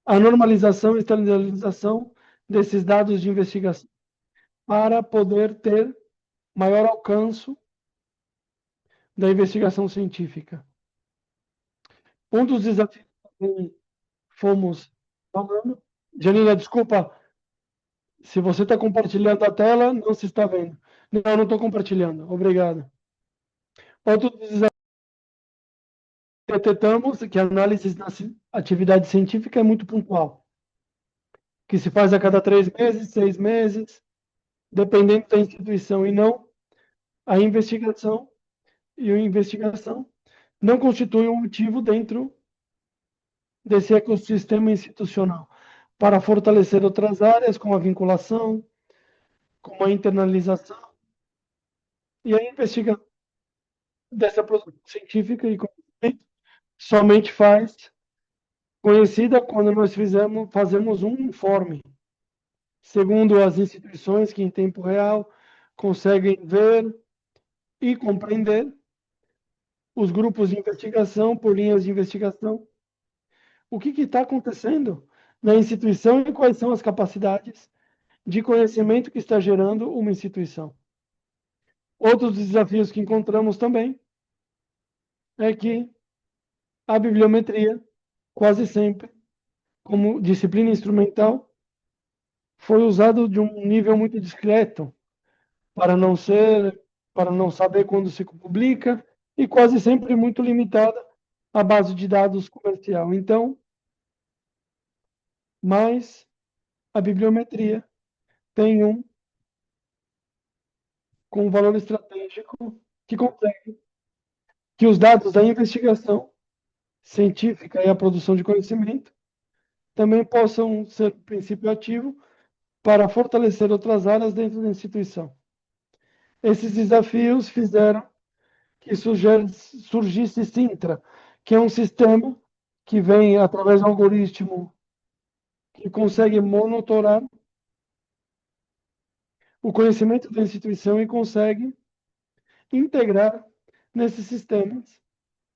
S1: a normalização e estandarização desses dados de investigação para poder ter maior alcance da investigação científica. Um dos desafios que fomos falando... Janina, desculpa, se você está compartilhando a tela, não se está vendo. Não estou compartilhando. Obrigado. Outro desafio que detectamos que a análise na atividade científica é muito pontual, que se faz a cada 3 meses, 6 meses, dependendo da instituição, e não a investigação. E a investigação não constitui um motivo dentro desse ecossistema institucional para fortalecer outras áreas, como a vinculação, como a internalização e a investigação dessa produção científica e conhecimento somente faz conhecida quando nós fazemos um informe, segundo as instituições que em tempo real conseguem ver e compreender os grupos de investigação por linhas de investigação. O que está acontecendo na instituição e quais são as capacidades de conhecimento que está gerando uma instituição. Outros desafios que encontramos também é que a bibliometria, quase sempre, como disciplina instrumental, foi usado de um nível muito discreto, para não saber quando se publica, e quase sempre muito limitada à base de dados comercial. Então, mas a bibliometria tem com um valor estratégico que consegue que os dados da investigação científica e a produção de conhecimento também possam ser princípio ativo para fortalecer outras áreas dentro da instituição. Esses desafios fizeram que surgisse Sintra, que é um sistema que vem através de um algoritmo que consegue monitorar o conhecimento da instituição e consegue integrar nesses sistemas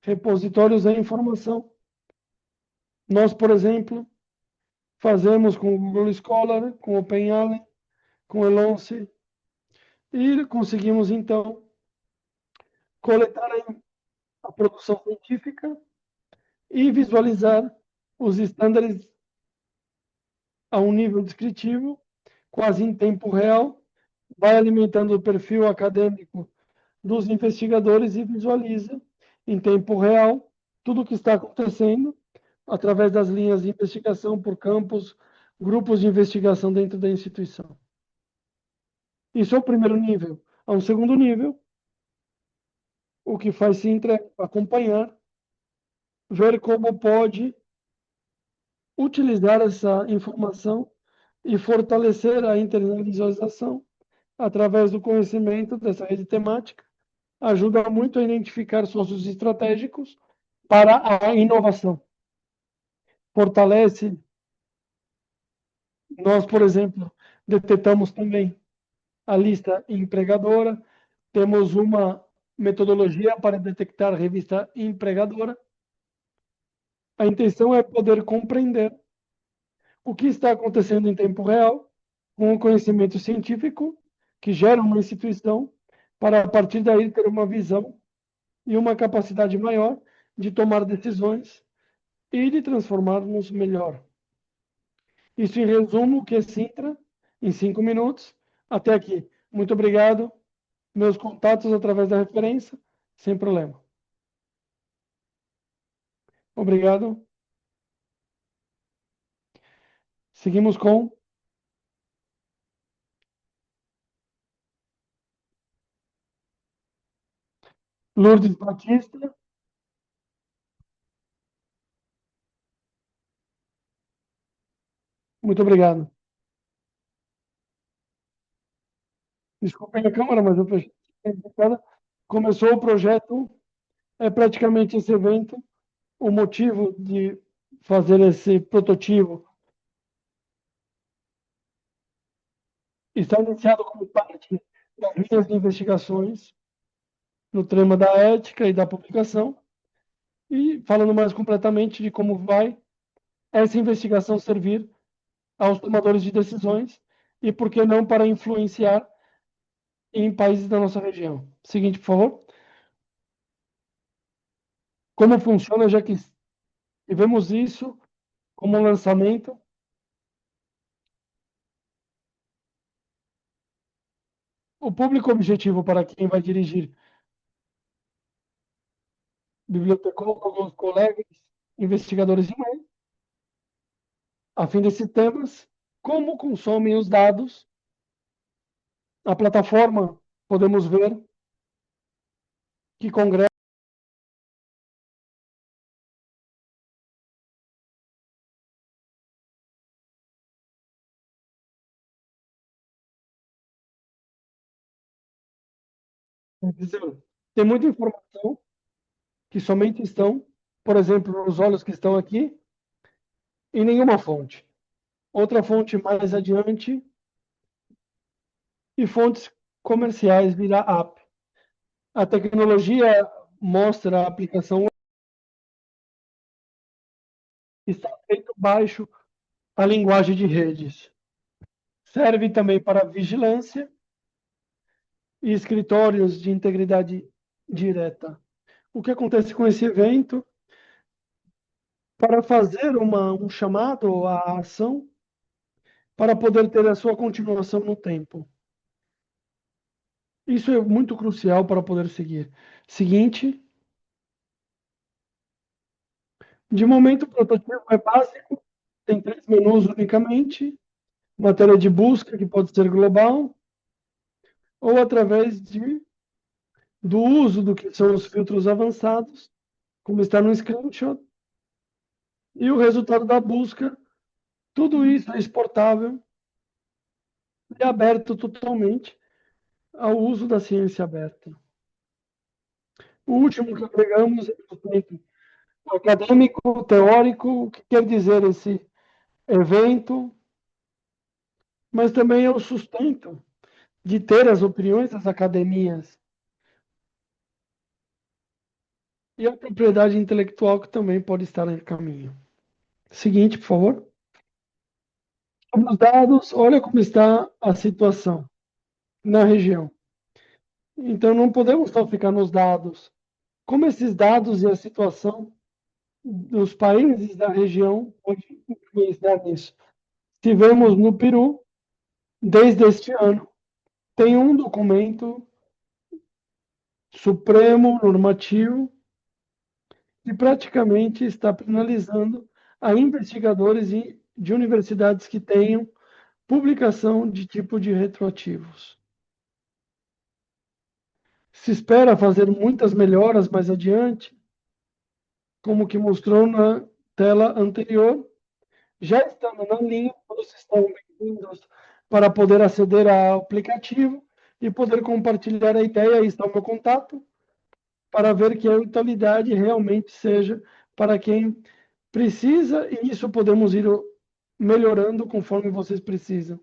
S1: repositórios da informação. Nós, por exemplo, fazemos com o Google Scholar, com o OpenAI, com o Elonce, e conseguimos, então, coletar a produção científica e visualizar os estándares a um nível descritivo, quase em tempo real, vai alimentando o perfil acadêmico dos investigadores e visualiza em tempo real tudo o que está acontecendo através das linhas de investigação por campos, grupos de investigação dentro da instituição. Isso é o primeiro nível. Há um segundo nível, o que faz Sintra é acompanhar, ver como pode utilizar essa informação e fortalecer a internalização através do conhecimento dessa rede temática, ajuda muito a identificar sócios estratégicos para a inovação. Fortalece. Nós, por exemplo, detectamos também a lista empregadora, temos uma metodologia para detectar a revista empregadora. A intenção é poder compreender o que está acontecendo em tempo real com o conhecimento científico que gera uma instituição, para a partir daí ter uma visão e uma capacidade maior de tomar decisões e de transformarmos melhor. Isso em resumo o que é Sintra, em 5 minutos. Até aqui. Muito obrigado. Meus contatos através da referência, sem problema. Obrigado. Seguimos com Lourdes Batista. Muito obrigado. Desculpem a câmera, mas eu fechei. Começou o projeto, é praticamente esse evento. O motivo de fazer esse protótipo está iniciado como parte das linhas de investigações no tema da ética e da publicação, e falando mais completamente de como vai essa investigação servir aos tomadores de decisões e, por que não, para influenciar em países da nossa região. Seguinte, por favor. Como funciona, já que tivemos isso como lançamento. O público objetivo para quem vai dirigir bibliotecólogos, colegas, investigadores de web, a fim desses temas, como consomem os dados. A plataforma, podemos ver que congrega tem muita informação que somente estão, por exemplo, nos olhos que estão aqui, em nenhuma fonte. Outra fonte mais adiante, e fontes comerciais via app. A tecnologia mostra a aplicação está feito baixo a linguagem de redes. Serve também para vigilância e escritórios de integridade direta. O que acontece com esse evento? Para fazer um chamado à ação, para poder ter a sua continuação no tempo. Isso é muito crucial para poder seguir. Seguinte. De momento, o protótipo é básico, tem 3 menus unicamente, matéria de busca, que pode ser global, ou através do uso do que são os filtros avançados, como está no screenshot, e o resultado da busca. Tudo isso é exportável e aberto totalmente ao uso da ciência aberta. O último que agregamos é o acadêmico, teórico, o que quer dizer esse evento, mas também é o sustento de ter as opiniões das academias e a propriedade intelectual, que também pode estar em caminho. Seguinte, por favor. Sobre os dados, olha como está a situação na região. Então, não podemos só ficar nos dados. Como esses dados e a situação dos países da região pode influenciar nisso? Tivemos no Peru, desde este ano, tem um documento supremo, normativo, que praticamente está penalizando a investigadores de universidades que tenham publicação de tipo de retroativos. Se espera fazer muitas melhoras mais adiante, como que mostrou na tela anterior. Já estamos na linha, todos estão bem-vindos para poder aceder ao aplicativo e poder compartilhar a ideia. Aí está o meu contato, para ver que a utilidade realmente seja para quem precisa, e isso podemos ir melhorando conforme vocês precisam.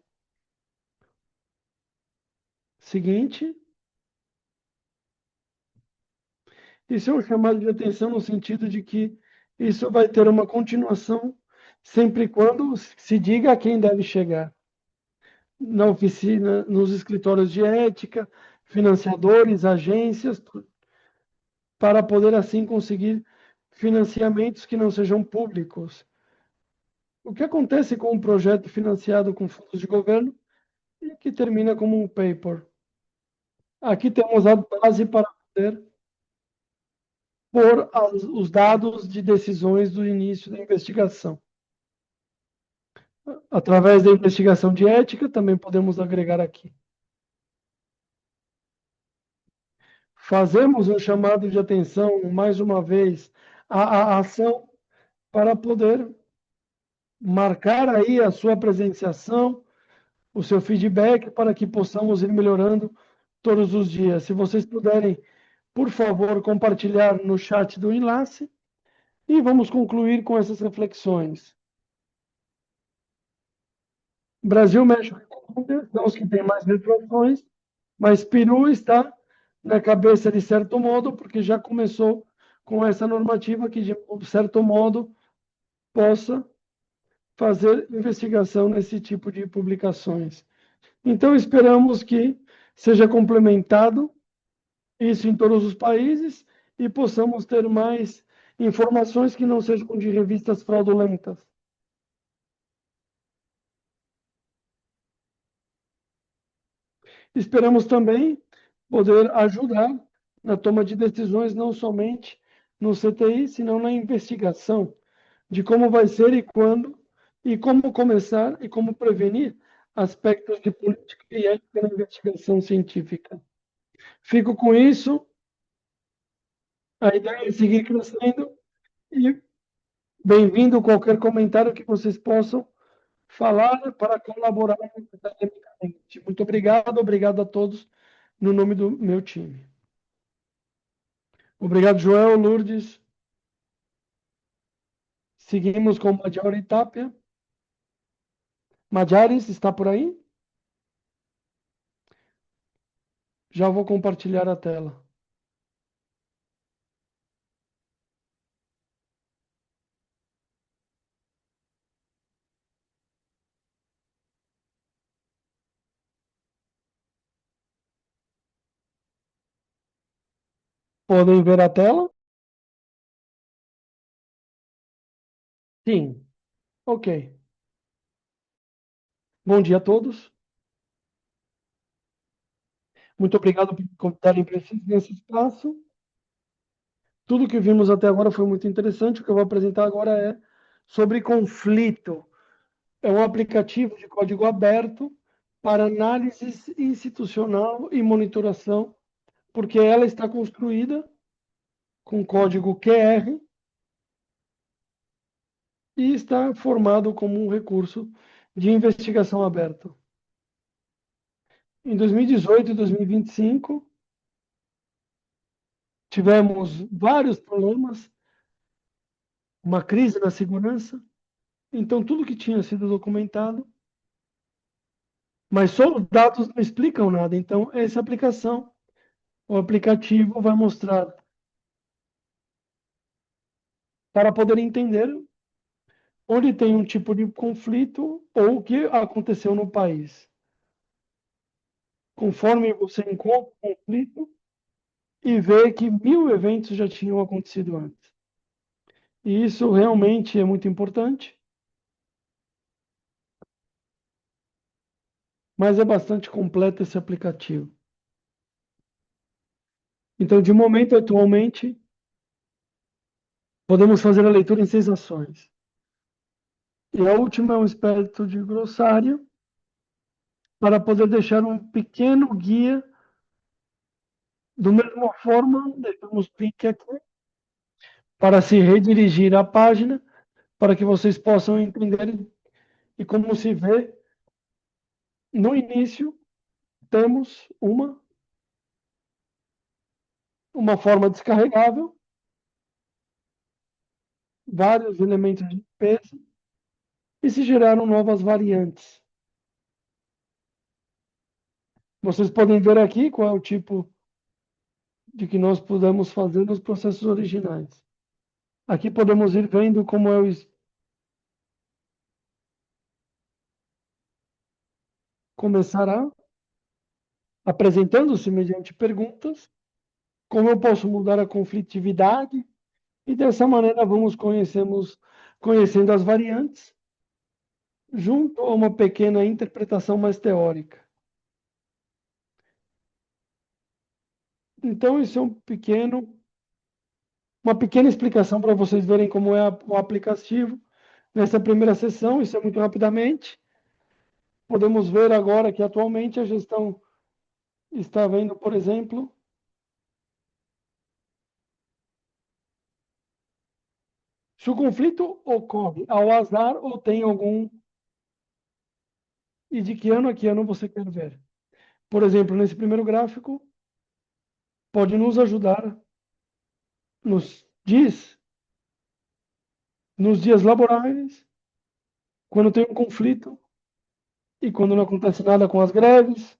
S1: Seguinte. Isso é um chamado de atenção no sentido de que isso vai ter uma continuação sempre e quando se diga a quem deve chegar. Na oficina, nos escritórios de ética, financiadores, agências, para poder assim conseguir financiamentos que não sejam públicos. O que acontece com um projeto financiado com fundos de governo e que termina como um paper? Aqui temos a base para poder pôr os dados de decisões do início da investigação. Através da investigação de ética, também podemos agregar aqui. Fazemos um chamado de atenção, mais uma vez, à ação para poder marcar aí a sua presenciação o seu feedback para que possamos ir melhorando todos os dias. Se vocês puderem, por favor, compartilhar no chat do enlace e vamos concluir com essas reflexões. Brasil, México e Colômbia são os que têm mais retroações, mas Peru está na cabeça de certo modo, porque já começou com essa normativa que, de certo modo, possa fazer investigação nesse tipo de publicações. Então, esperamos que seja complementado isso em todos os países e possamos ter mais informações que não sejam de revistas fraudulentas. Esperamos também poder ajudar na toma de decisões, não somente no CTI, senão na investigação de como vai ser e quando, e como começar e como prevenir aspectos de política e ética na investigação científica. Fico com isso. A ideia é seguir crescendo e bem-vindo qualquer comentário que vocês possam falar para colaborar academicamente. Muito obrigado, obrigado a todos no nome do meu time. Obrigado, Joel, Lourdes. Seguimos com Madjari Tapia. Madjares, está por aí? Já vou compartilhar a tela. Podem ver a tela? Sim. Ok. Bom dia a todos. Muito obrigado por me convidarem para esse espaço. Tudo que vimos até agora foi muito interessante. O que eu vou apresentar agora é sobre conflito. É um aplicativo de código aberto para análise institucional e monitoração, porque ela está construída com código QR e está formado como um recurso de investigação aberto. Em 2018 e 2025, tivemos vários problemas, uma crise na segurança, então tudo que tinha sido documentado, mas só os dados não explicam nada. Então, essa aplicação, o aplicativo vai mostrar para poder entender onde tem um tipo de conflito ou o que aconteceu no país. Conforme você encontra o conflito e vê que 1000 eventos já tinham acontecido antes. E isso realmente é muito importante, mas é bastante completo esse aplicativo. Então, de momento, atualmente, podemos fazer a leitura em 6 ações. E a última é um aspecto de glossário, para poder deixar um pequeno guia. Da mesma forma, deixamos o link aqui para se redirigir à página, para que vocês possam entender. E como se vê, no início, temos uma forma descarregável, vários elementos de peso, e se geraram novas variantes. Vocês podem ver aqui qual é o tipo de que nós podemos fazer nos processos originais. Aqui podemos ir vendo como é o começará apresentando-se mediante perguntas, como eu posso mudar a conflitividade, e dessa maneira vamos conhecendo as variantes, junto a uma pequena interpretação mais teórica. Então, isso é uma pequena explicação para vocês verem como é o aplicativo. Nessa primeira sessão, isso é muito rapidamente. Podemos ver agora que atualmente a gestão está vendo, por exemplo, se o conflito ocorre ao azar ou tem algum e de que ano a que ano você quer ver. Por exemplo, nesse primeiro gráfico, pode nos ajudar, nos diz, nos dias laborais, quando tem um conflito e quando não acontece nada com as greves.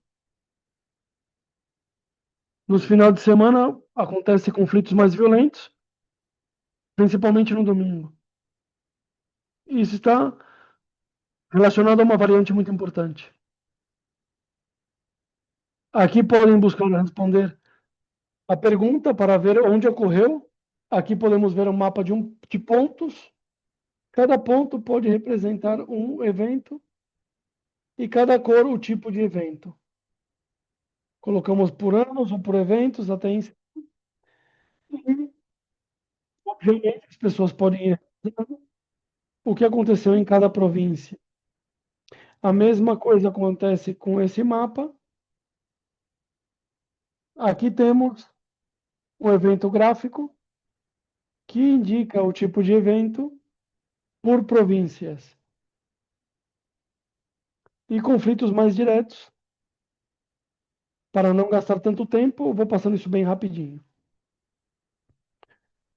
S1: Nos finais de semana, acontecem conflitos mais violentos, principalmente no domingo. Isso está relacionado a uma variante muito importante. Aqui podem buscar responder a pergunta para ver onde ocorreu. Aqui podemos ver um mapa de pontos. Cada ponto pode representar um evento e cada cor o tipo de evento. Colocamos por anos ou por eventos até em... E, obviamente, as pessoas podem ir o que aconteceu em cada província. A mesma coisa acontece com esse mapa. Aqui temos um evento gráfico que indica o tipo de evento por províncias. E conflitos mais diretos. Para não gastar tanto tempo, eu vou passando isso bem rapidinho.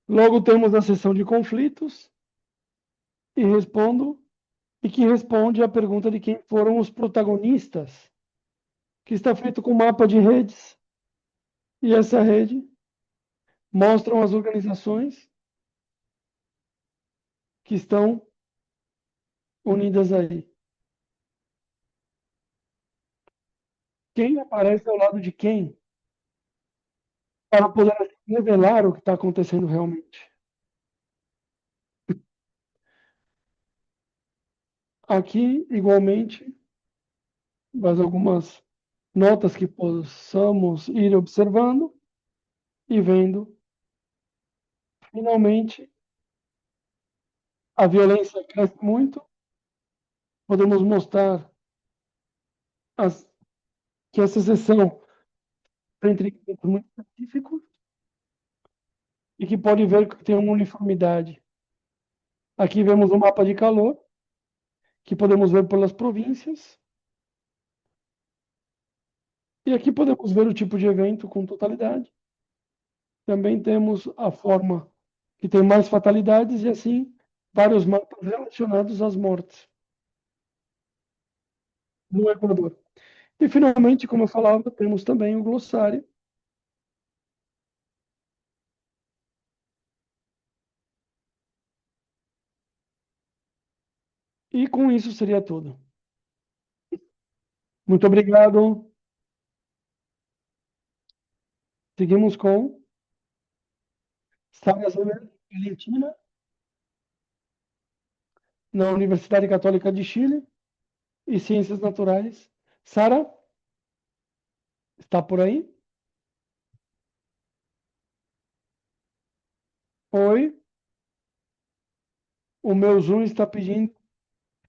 S1: Logo temos a seção de conflitos e que responde à pergunta de quem foram os protagonistas, que está feito com mapa de redes. E essa rede mostram as organizações que estão unidas aí. Quem aparece ao lado de quem para poder revelar o que está acontecendo realmente. Aqui, igualmente, mais algumas notas que possamos ir observando e vendo. Finalmente, a violência cresce muito. Podemos mostrar que essa seção entre equipamentos muito específicos e que pode ver que tem uma uniformidade. Aqui vemos um mapa de calor, que podemos ver pelas províncias. E aqui podemos ver o tipo de evento com totalidade. Também temos a forma que tem mais fatalidades e, assim, vários mapas relacionados às mortes no Equador. E, finalmente, como eu falava, temos também o glossário. E com isso seria tudo. Muito obrigado. Seguimos com Sara Zemer, Valentina, na Universidade Católica de Chile e Ciências Naturais. Sara, está por aí? Oi. O meu Zoom está pedindo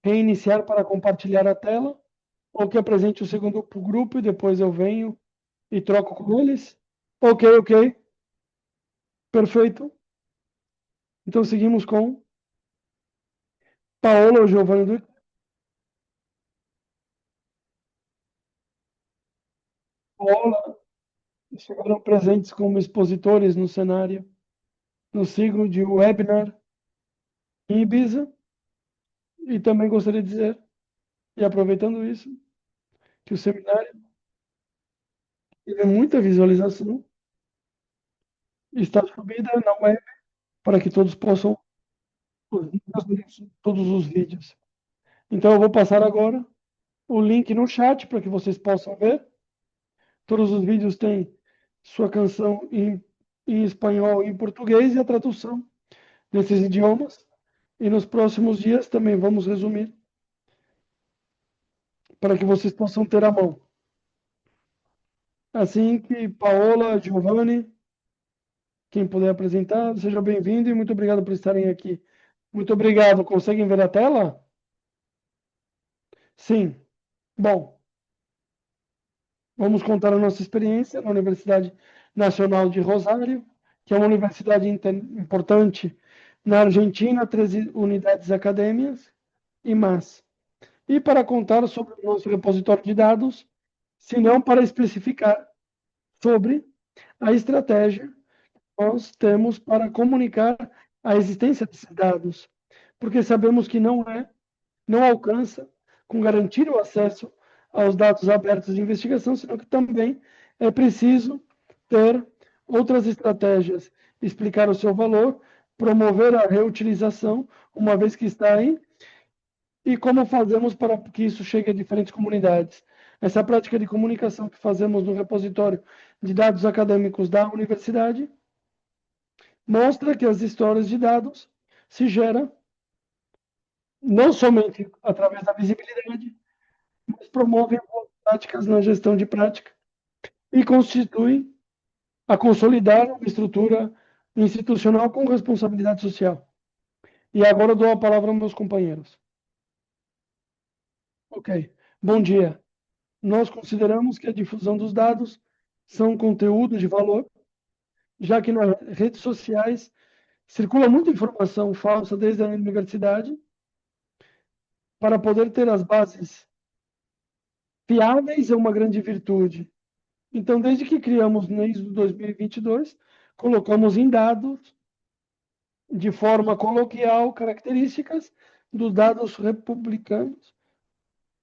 S1: reiniciar para compartilhar a tela, ou que apresente o segundo grupo e depois eu venho e troco com eles. Ok. Perfeito. Então seguimos com Paola ou Giovanni Duque. Paola chegaram presentes como expositores no cenário, no ciclo de webinar em Ibiza. E também gostaria de dizer, e aproveitando isso, que o seminário teve muita visualização, está subida na web para que todos possam todos os vídeos. Então eu vou passar agora o link no chat para que vocês possam ver. Todos os vídeos têm sua canção em espanhol e em português e a tradução desses idiomas. E nos próximos dias também vamos resumir para que vocês possam ter à mão. Assim que Paola, Giovanni, quem puder apresentar, seja bem-vindo e muito obrigado por estarem aqui. Muito obrigado. Conseguem ver a tela? Sim. Bom, vamos contar a nossa experiência na Universidade Nacional de Rosário, que é uma universidade importante na Argentina, 13 unidades acadêmicas e mais. e para contar sobre o nosso repositório de dados, senão para especificar sobre a estratégia que nós temos para comunicar a existência desses dados, porque sabemos que não alcança com garantir o acesso aos dados abertos de investigação, senão que também é preciso ter outras estratégias, explicar o seu valor, promover a reutilização, uma vez que está aí, e como fazemos para que isso chegue a diferentes comunidades. Essa prática de comunicação que fazemos no repositório de dados acadêmicos da universidade mostra que as histórias de dados se geram não somente através da visibilidade, mas promovem boas práticas na gestão de prática e constituem a consolidar uma estrutura institucional com responsabilidade social. E agora eu dou a palavra aos meus companheiros. Ok. Bom dia. Nós consideramos que a difusão dos dados são conteúdo de valor, já que nas redes sociais circula muita informação falsa desde a universidade. Para poder ter as bases fiáveis é uma grande virtude. Então, desde que criamos no ISO 2022, colocamos em dados, de forma coloquial, características dos dados republicanos.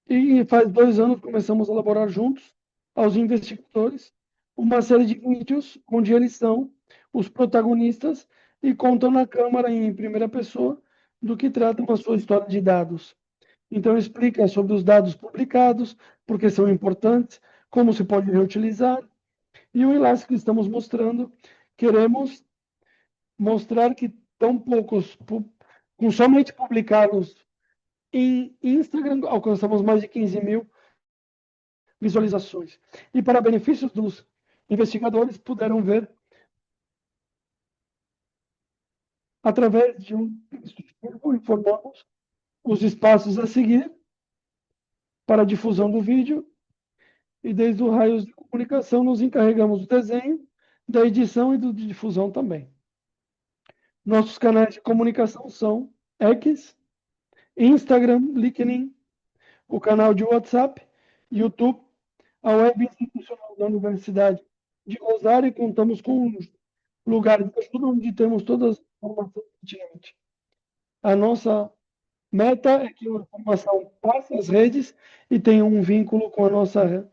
S1: E faz 2 anos começamos a elaborar juntos, aos investigadores, uma série de vídeos onde eles são os protagonistas e contam na Câmara em primeira pessoa do que tratam a sua história de dados. Então, explica sobre os dados publicados, porque são importantes, como se pode reutilizar. E o enlace que estamos mostrando, queremos mostrar que tão poucos, com somente publicados em Instagram, alcançamos mais de 15 mil visualizações. E para benefícios dos investigadores, puderam ver através de um informamos os espaços a seguir para a difusão do vídeo, e desde o raios de comunicação nos encarregamos do desenho, da edição e de difusão também. Nossos canais de comunicação são X, Instagram, LinkedIn, o canal de WhatsApp, YouTube, a web institucional da Universidade de Rosário, e contamos com um lugar de ajuda onde temos todas as informações pertinentes. A nossa meta é que a informação passe às redes e tenha um vínculo com a nossa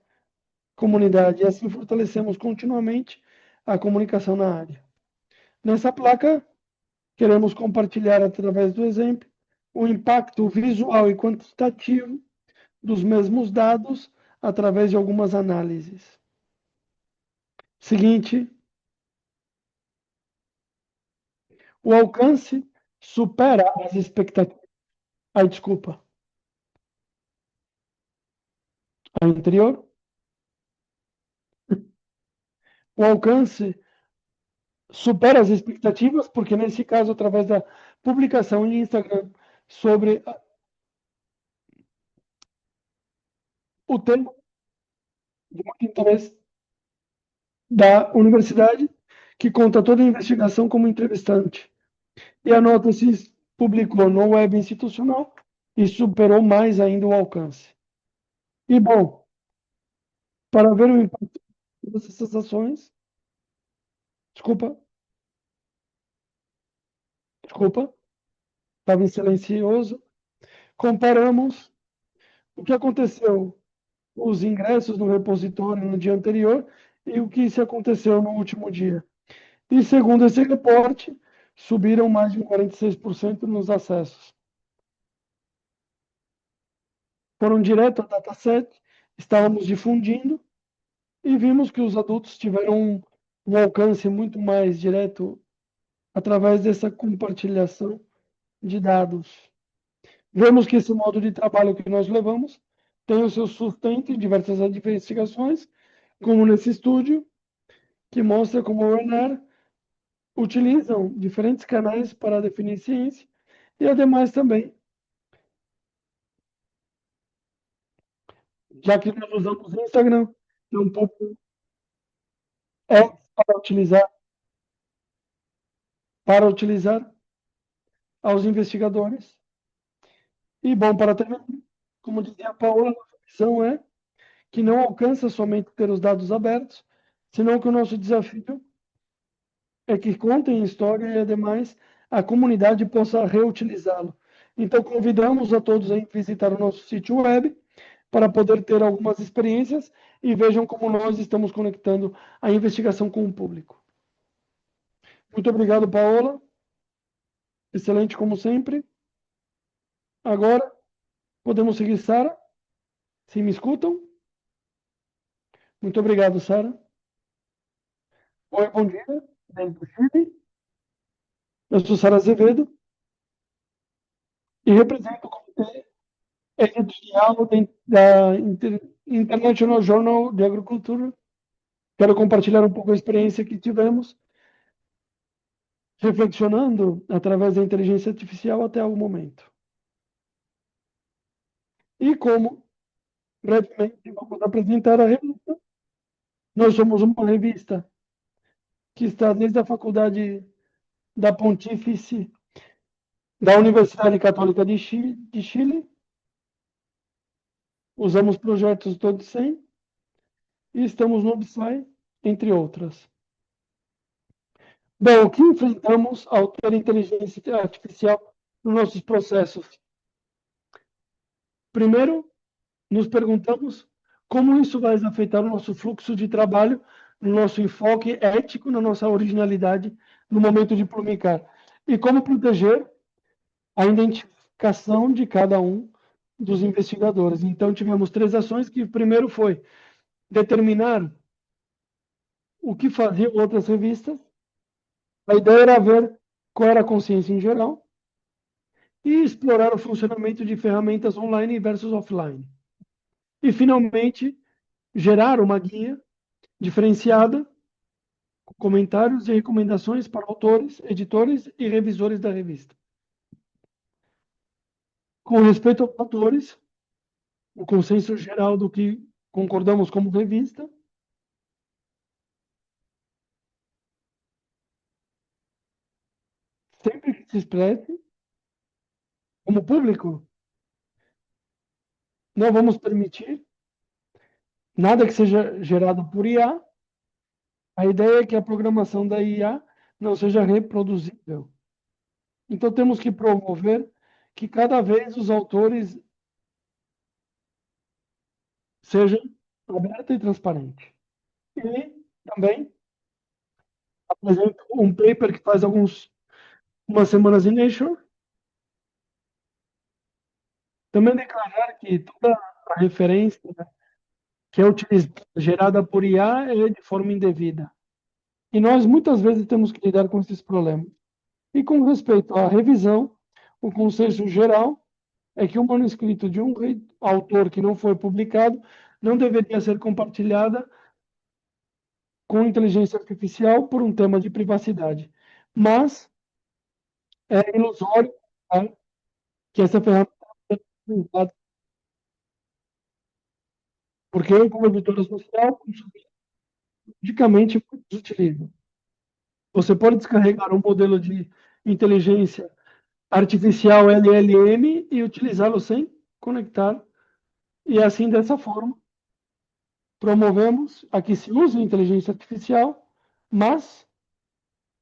S1: comunidade, e assim fortalecemos continuamente a comunicação na área. Nessa placa, queremos compartilhar, através do exemplo, o impacto visual e quantitativo dos mesmos dados através de algumas análises. Seguinte, o alcance supera as expectativas. Ai, desculpa. A anterior. O alcance supera as expectativas, porque nesse caso, através da publicação em Instagram sobre o tema de muito interesse da universidade, que conta toda a investigação como entrevistante. E a nota se publicou no web institucional e superou mais ainda o alcance. E, bom, para ver o impacto dessas ações, desculpa, estava em silencioso, comparamos o que aconteceu, os ingressos no repositório no dia anterior e o que se aconteceu no último dia. E, segundo esse reporte, subiram mais de 46% nos acessos. Foram direto ao dataset, estávamos difundindo e vimos que os adultos tiveram um alcance muito mais direto através dessa compartilhação de dados. Vemos que esse modo de trabalho que nós levamos tem o seu sustento em diversas investigações, como nesse estúdio, que mostra como o ENAR utilizam diferentes canais para definir ciência, e ademais também, já que nós usamos o Instagram, é um pouco para utilizar aos investigadores. E, bom, para terminar, como dizia a Paola, a nossa missão é que não alcança somente ter os dados abertos, senão que o nosso desafio é que contem história e, ademais, a comunidade possa reutilizá-lo. Então, convidamos a todos a visitar o nosso sítio web para poder ter algumas experiências e vejam como nós estamos conectando a investigação com o público. Muito obrigado, Paola. Excelente como sempre. Agora, podemos seguir, Sara? Se me escutam? Muito obrigado, Sara. Oi, bom dia. Bem do Chile. Eu sou Sara Azevedo e represento o comitê editorial da International Journal de Agricultura. Quero compartilhar um pouco a experiência que tivemos reflexionando através da inteligência artificial até o momento. E como, brevemente, vamos apresentar a revista. Nós somos uma revista que está desde a Faculdade da Pontífice da Universidade Católica de Chile. Usamos projetos todos 100 e estamos no BSAI, entre outras. Bom, o que enfrentamos ao ter inteligência artificial nos nossos processos? Primeiro, nos perguntamos como isso vai afetar o nosso fluxo de trabalho, no nosso enfoque ético, na nossa originalidade, no momento de publicar. E como proteger a identificação de cada um dos investigadores. Então, tivemos 3 ações, que primeiro foi determinar o que faziam outras revistas. A ideia era ver qual era a consciência em geral e explorar o funcionamento de ferramentas online versus offline. E, finalmente, gerar uma guia diferenciada, com comentários e recomendações para autores, editores e revisores da revista. Com respeito aos autores, o consenso geral do que concordamos como revista, sempre que se expresse, como público, não vamos permitir nada que seja gerado por IA. A ideia é que a programação da IA não seja reproduzível. Então, temos que promover que cada vez os autores sejam abertos e transparentes. E também apresento um paper que faz umas semanas em Nature. Também declarar que toda a referência que é utilizada, gerada por IA, é de forma indevida. E nós, muitas vezes, temos que lidar com esses problemas. E com respeito à revisão, o consenso geral é que o manuscrito de um autor que não foi publicado não deveria ser compartilhada com inteligência artificial por um tema de privacidade. Mas é ilusório, tá, que essa ferramenta seja utilizada, porque eu, como editora social, logicamente utilizo. Você pode descarregar um modelo de inteligência artificial LLM e utilizá-lo sem conectar. E assim, dessa forma, promovemos a que se use a inteligência artificial, mas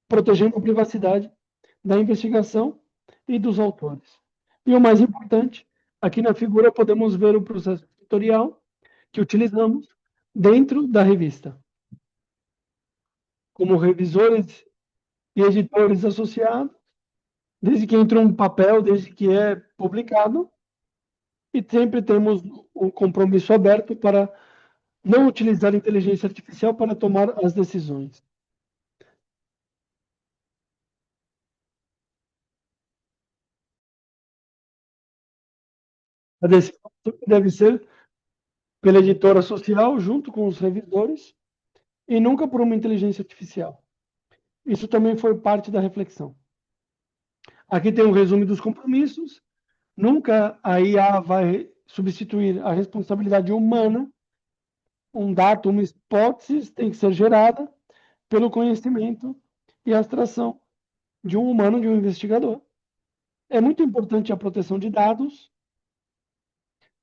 S1: protegendo a privacidade da investigação e dos autores. E o mais importante, aqui na figura podemos ver o processo editorial que utilizamos dentro da revista. Como revisores e editores associados, desde que entra um papel, desde que é publicado, e sempre temos um compromisso aberto para não utilizar a inteligência artificial para tomar as decisões. A decisão deve ser pela editora social, junto com os revisores, e nunca por uma inteligência artificial. Isso também foi parte da reflexão. Aqui tem um resumo dos compromissos. Nunca a IA vai substituir a responsabilidade humana. Um dado, uma hipótese tem que ser gerada pelo conhecimento e abstração de um humano, de um investigador. É muito importante a proteção de dados,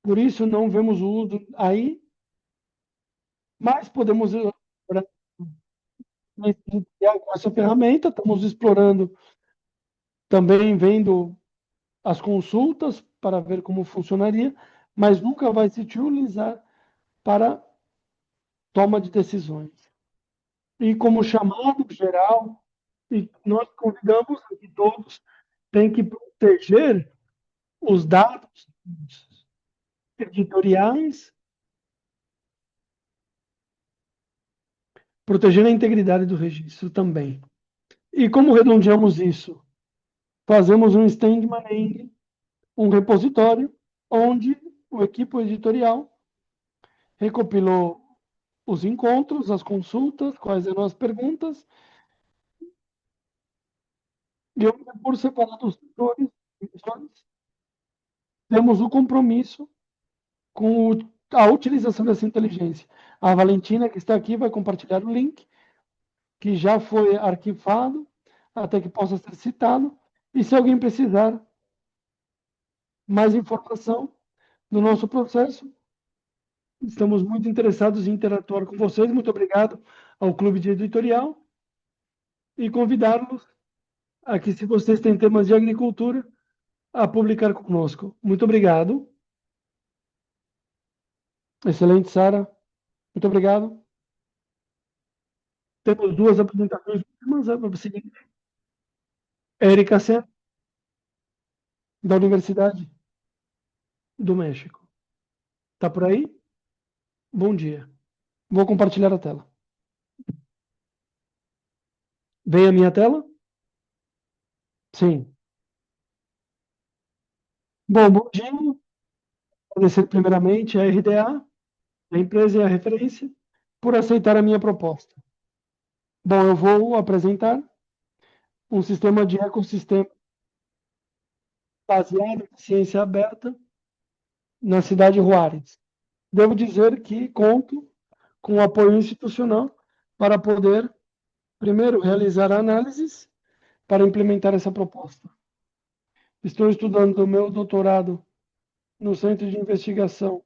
S1: Por isso, não vemos o uso aí, mas podemos com essa ferramenta, estamos explorando, também vendo as consultas para ver como funcionaria, mas nunca vai se utilizar para toma de decisões. E como chamado geral, e nós convidamos que todos têm que proteger os dados editoriais, proteger a integridade do registro também. E como redondeamos isso? Fazemos um stand manning, um repositório, onde o equipe editorial recopilou os encontros, as consultas, quais eram as perguntas, e eu, por separado os setores, temos o compromisso com a utilização dessa inteligência. A Valentina, que está aqui, vai compartilhar o link, que já foi arquivado, até que possa ser citado, e se alguém precisar mais informação do nosso processo, estamos muito interessados em interatuar com vocês. Muito obrigado ao Clube de Editorial e convidá-los a que, se vocês têm temas de agricultura, a publicar conosco. Muito obrigado. Excelente, Sara. Muito obrigado. Temos duas apresentações últimas. A seguinte. Érica Sen, da Universidade do México. Está por aí? Bom dia. Vou compartilhar a tela. Vem a minha tela? Sim. Bom dia. Agradecer primeiramente a RDA, a empresa e a referência, por aceitar a minha proposta. Bom, eu vou apresentar um sistema de ecossistema baseado em ciência aberta na cidade de Juárez. Devo dizer que conto com o apoio institucional para poder, primeiro, realizar análises para implementar essa proposta. Estou estudando o meu doutorado no Centro de Investigação,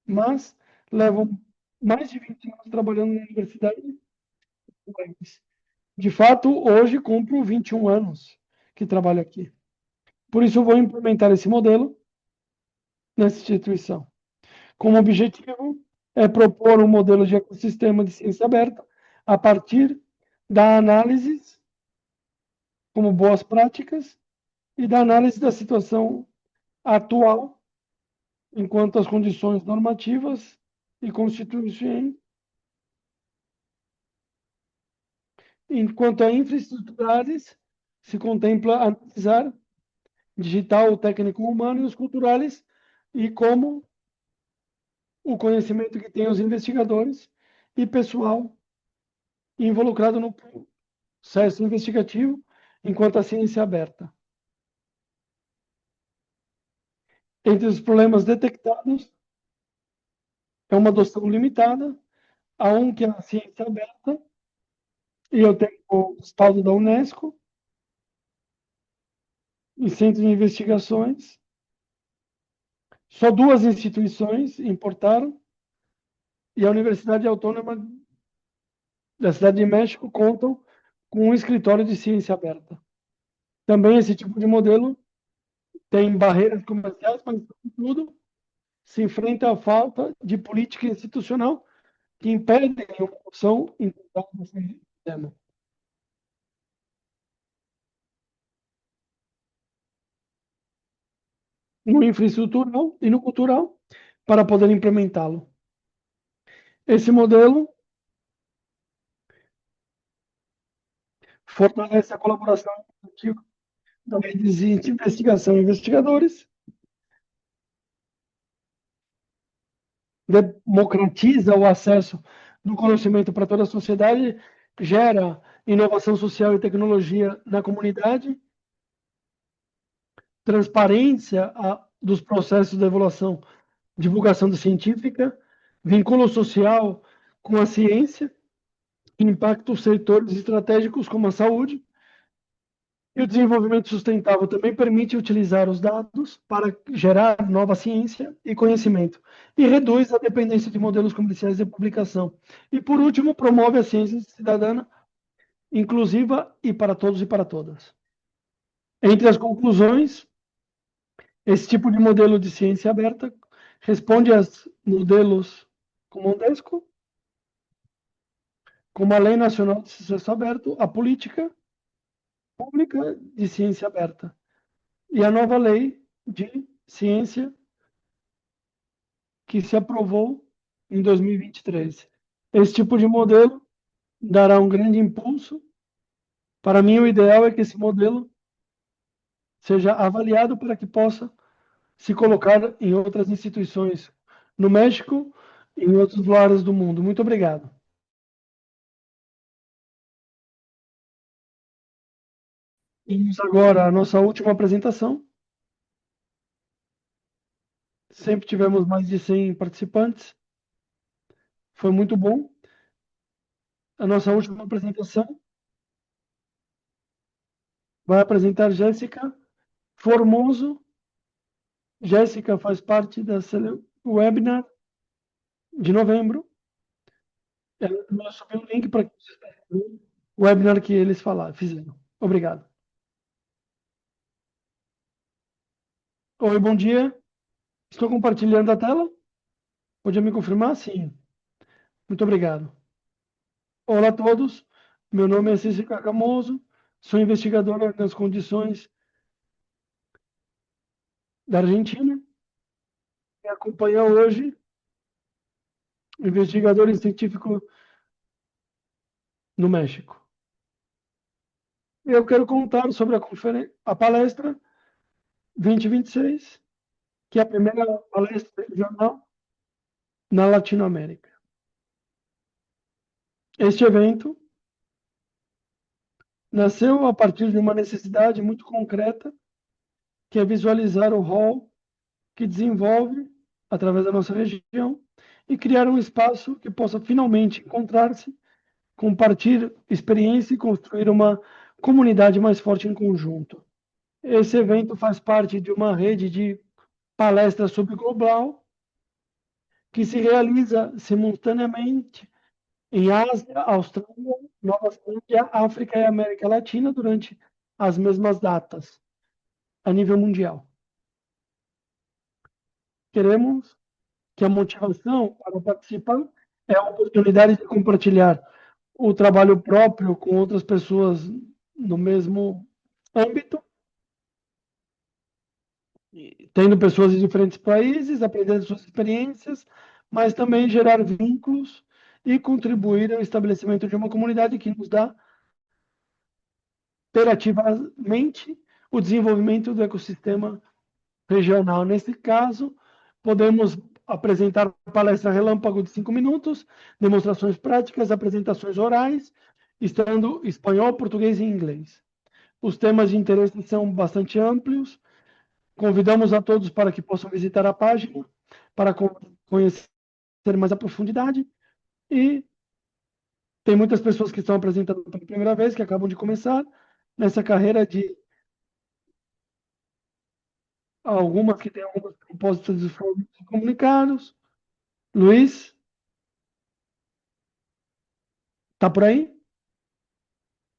S1: mas levo mais de 20 anos trabalhando na Universidade. De fato, hoje cumpro 21 anos que trabalho aqui. Por isso, eu vou implementar esse modelo nessa instituição. Como objetivo é propor um modelo de ecossistema de ciência aberta a partir da análise, como boas práticas, e da análise da situação atual, enquanto as condições normativas e constitucionais, enquanto a infraestruturais, se contempla analisar digital, técnico, humano e os culturais, e como o conhecimento que têm os investigadores e pessoal involucrado no processo investigativo, enquanto a ciência aberta. Entre os problemas detectados, é uma adoção limitada, a um que é a ciência aberta, e eu tenho o respaldo da Unesco, e centros de investigações. Só duas instituições importaram, e a Universidade Autônoma da Cidade de México contam com um escritório de ciência aberta. Também esse tipo de modelo tem barreiras comerciais, mas, sobretudo, se enfrenta a falta de política institucional que impedem uma opção integral desse sistema. No infraestrutural e no cultural, para poder implementá-lo. Esse modelo fortalece a colaboração da rede de investigação e investigadores, democratiza o acesso do conhecimento para toda a sociedade, gera inovação social e tecnologia na comunidade, transparência dos processos de evolução, divulgação científica, vínculo social com a ciência, impacta os setores estratégicos como a saúde, E o desenvolvimento sustentável também permite utilizar os dados para gerar nova ciência e conhecimento e reduz a dependência de modelos comerciais de publicação. E, por último, promove a ciência cidadã inclusiva e para todos e para todas. Entre as conclusões, esse tipo de modelo de ciência aberta responde aos modelos como o Mondesco, como a Lei Nacional de Acesso Aberto, a Política Pública de Ciência Aberta e a nova Lei de Ciência que se aprovou em 2023. Esse tipo de modelo dará um grande impulso. Para mim, o ideal é que esse modelo seja avaliado para que possa se colocar em outras instituições no México e em outros lugares do mundo. Muito obrigado. Vamos agora à nossa última apresentação. Sempre tivemos mais de 100 participantes. Foi muito bom. A nossa última apresentação vai apresentar Jéssica Formoso. Jéssica faz parte da webinar de novembro. Ela também subiu o link para que vocês possam ver o webinar que eles fizeram. Obrigado. Oi, bom dia. Estou compartilhando a tela? Podia me confirmar? Sim. Muito obrigado. Olá a todos. Meu nome é Cícero Camoso. Sou investigadora nas condições da Argentina. Me acompanha hoje investigador científico no México. Eu quero contar sobre a palestra 2026, que é a primeira palestra regional na Latinoamérica. Este evento nasceu a partir de uma necessidade muito concreta, que é visualizar o rol que desenvolve através da nossa região e criar um espaço que possa finalmente encontrar-se, compartilhar experiência e construir uma comunidade mais forte em conjunto. Esse evento faz parte de uma rede de palestras sobre global que se realiza simultaneamente em Ásia, Austrália, Nova Zelândia, África e América Latina durante as mesmas datas, a nível mundial. Queremos que a motivação para participar é a oportunidade de compartilhar o trabalho próprio com outras pessoas no mesmo âmbito, tendo pessoas de diferentes países, aprendendo suas experiências, mas também gerar vínculos e contribuir ao estabelecimento de uma comunidade que nos dá operativamente o desenvolvimento do ecossistema regional. Nesse caso, podemos apresentar palestra relâmpago de 5 minutos, demonstrações práticas, apresentações orais, estando espanhol, português e inglês. Os temas de interesse são bastante amplos. Convidamos a todos para que possam visitar a página para conhecer mais a profundidade. E tem muitas pessoas que estão apresentando pela primeira vez, que acabam de começar nessa carreira de algumas que têm algumas propostas de formas comunicados. Luiz? Tá por aí?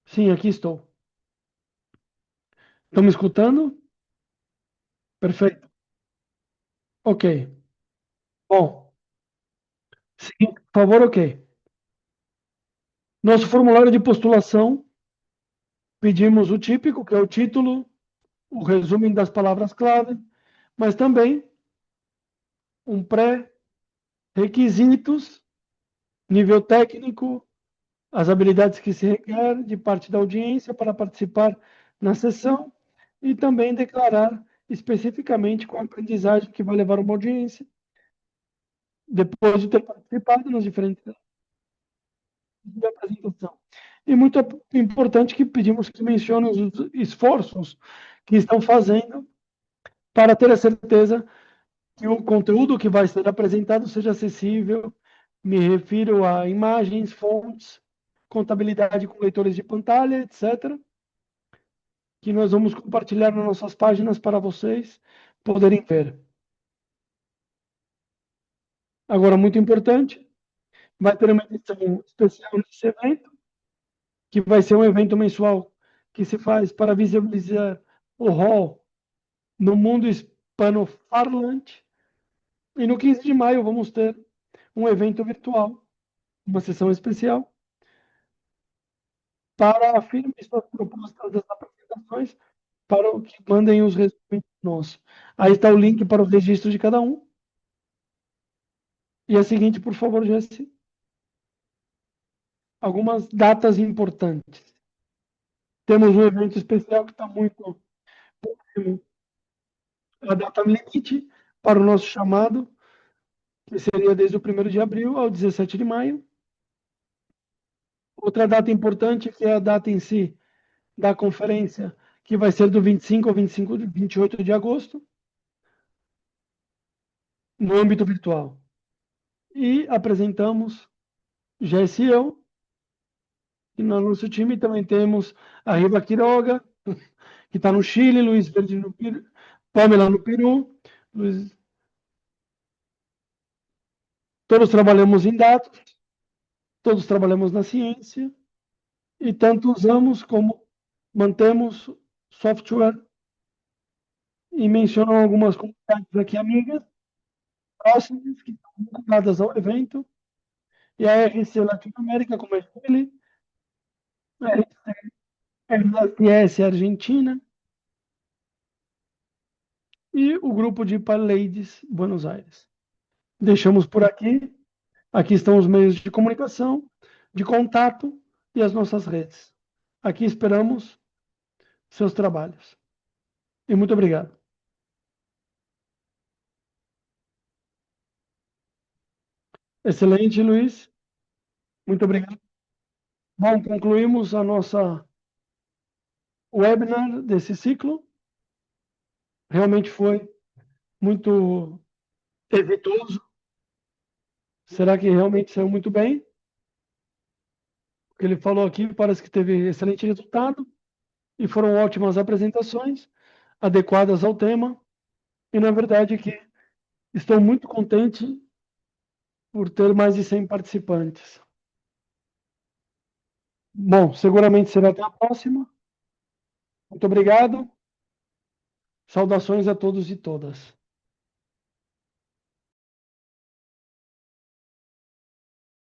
S1: Sim, aqui estou. Estão me escutando? Perfeito. Ok. Bom. Seguinte, por favor, ok. Nosso formulário de postulação, pedimos o típico, que é o título, o resumo das palavras-clave, mas também um pré-requisitos, nível técnico, as habilidades que se requer de parte da audiência para participar na sessão e também declarar especificamente qual a aprendizagem que vai levar uma audiência depois de ter participado nas diferentes da apresentação. E muito importante que pedimos que mencionem os esforços que estão fazendo para ter a certeza que o conteúdo que vai ser apresentado seja acessível. Me refiro a imagens, fontes, contabilidade com leitores de pantalha, etc. que nós vamos compartilhar nas nossas páginas para vocês poderem ver. Agora, muito importante, vai ter uma edição especial nesse evento, que vai ser um evento mensual que se faz para visibilizar o rol no mundo hispanoparlante. E no 15 de maio vamos ter um evento virtual, uma sessão especial, para afirmar suas propostas das apresentações, para o que mandem os resumos nossos. Aí está o link para o registro de cada um. E a seguinte, por favor, Jesse. Algumas datas importantes. Temos um evento especial que está muito próximo à data limite para o nosso chamado, que seria desde o 1º de abril ao 17 de maio. Outra data importante, que é a data em si da conferência, que vai ser do 25 ao 28 de agosto, no âmbito virtual. E apresentamos Jesse e eu, e no nosso time também temos a Riva Quiroga, que está no Chile, Luiz Verde no Peru, Pamela no Peru, todos trabalhamos em dados, todos trabalhamos na ciência, e tanto usamos como mantemos software, e mencionam algumas comunidades aqui amigas, próximas, que estão vinculadas ao evento, e a RC Latinoamérica, como é Chile, a RCS Argentina, e o grupo de Pallades Buenos Aires. Deixamos por aqui. Aqui estão os meios de comunicação, de contato e as nossas redes. Aqui esperamos seus trabalhos. E muito obrigado. Excelente, Luiz. Muito obrigado. Bom, concluímos a nossa webinar desse ciclo. Realmente foi muito exitoso. Será que realmente saiu muito bem? O que ele falou aqui parece que teve excelente resultado e foram ótimas apresentações, adequadas ao tema. E na verdade que estou muito contente por ter mais de 100 participantes. Bom, seguramente será até a próxima. Muito obrigado. Saudações a todos e todas.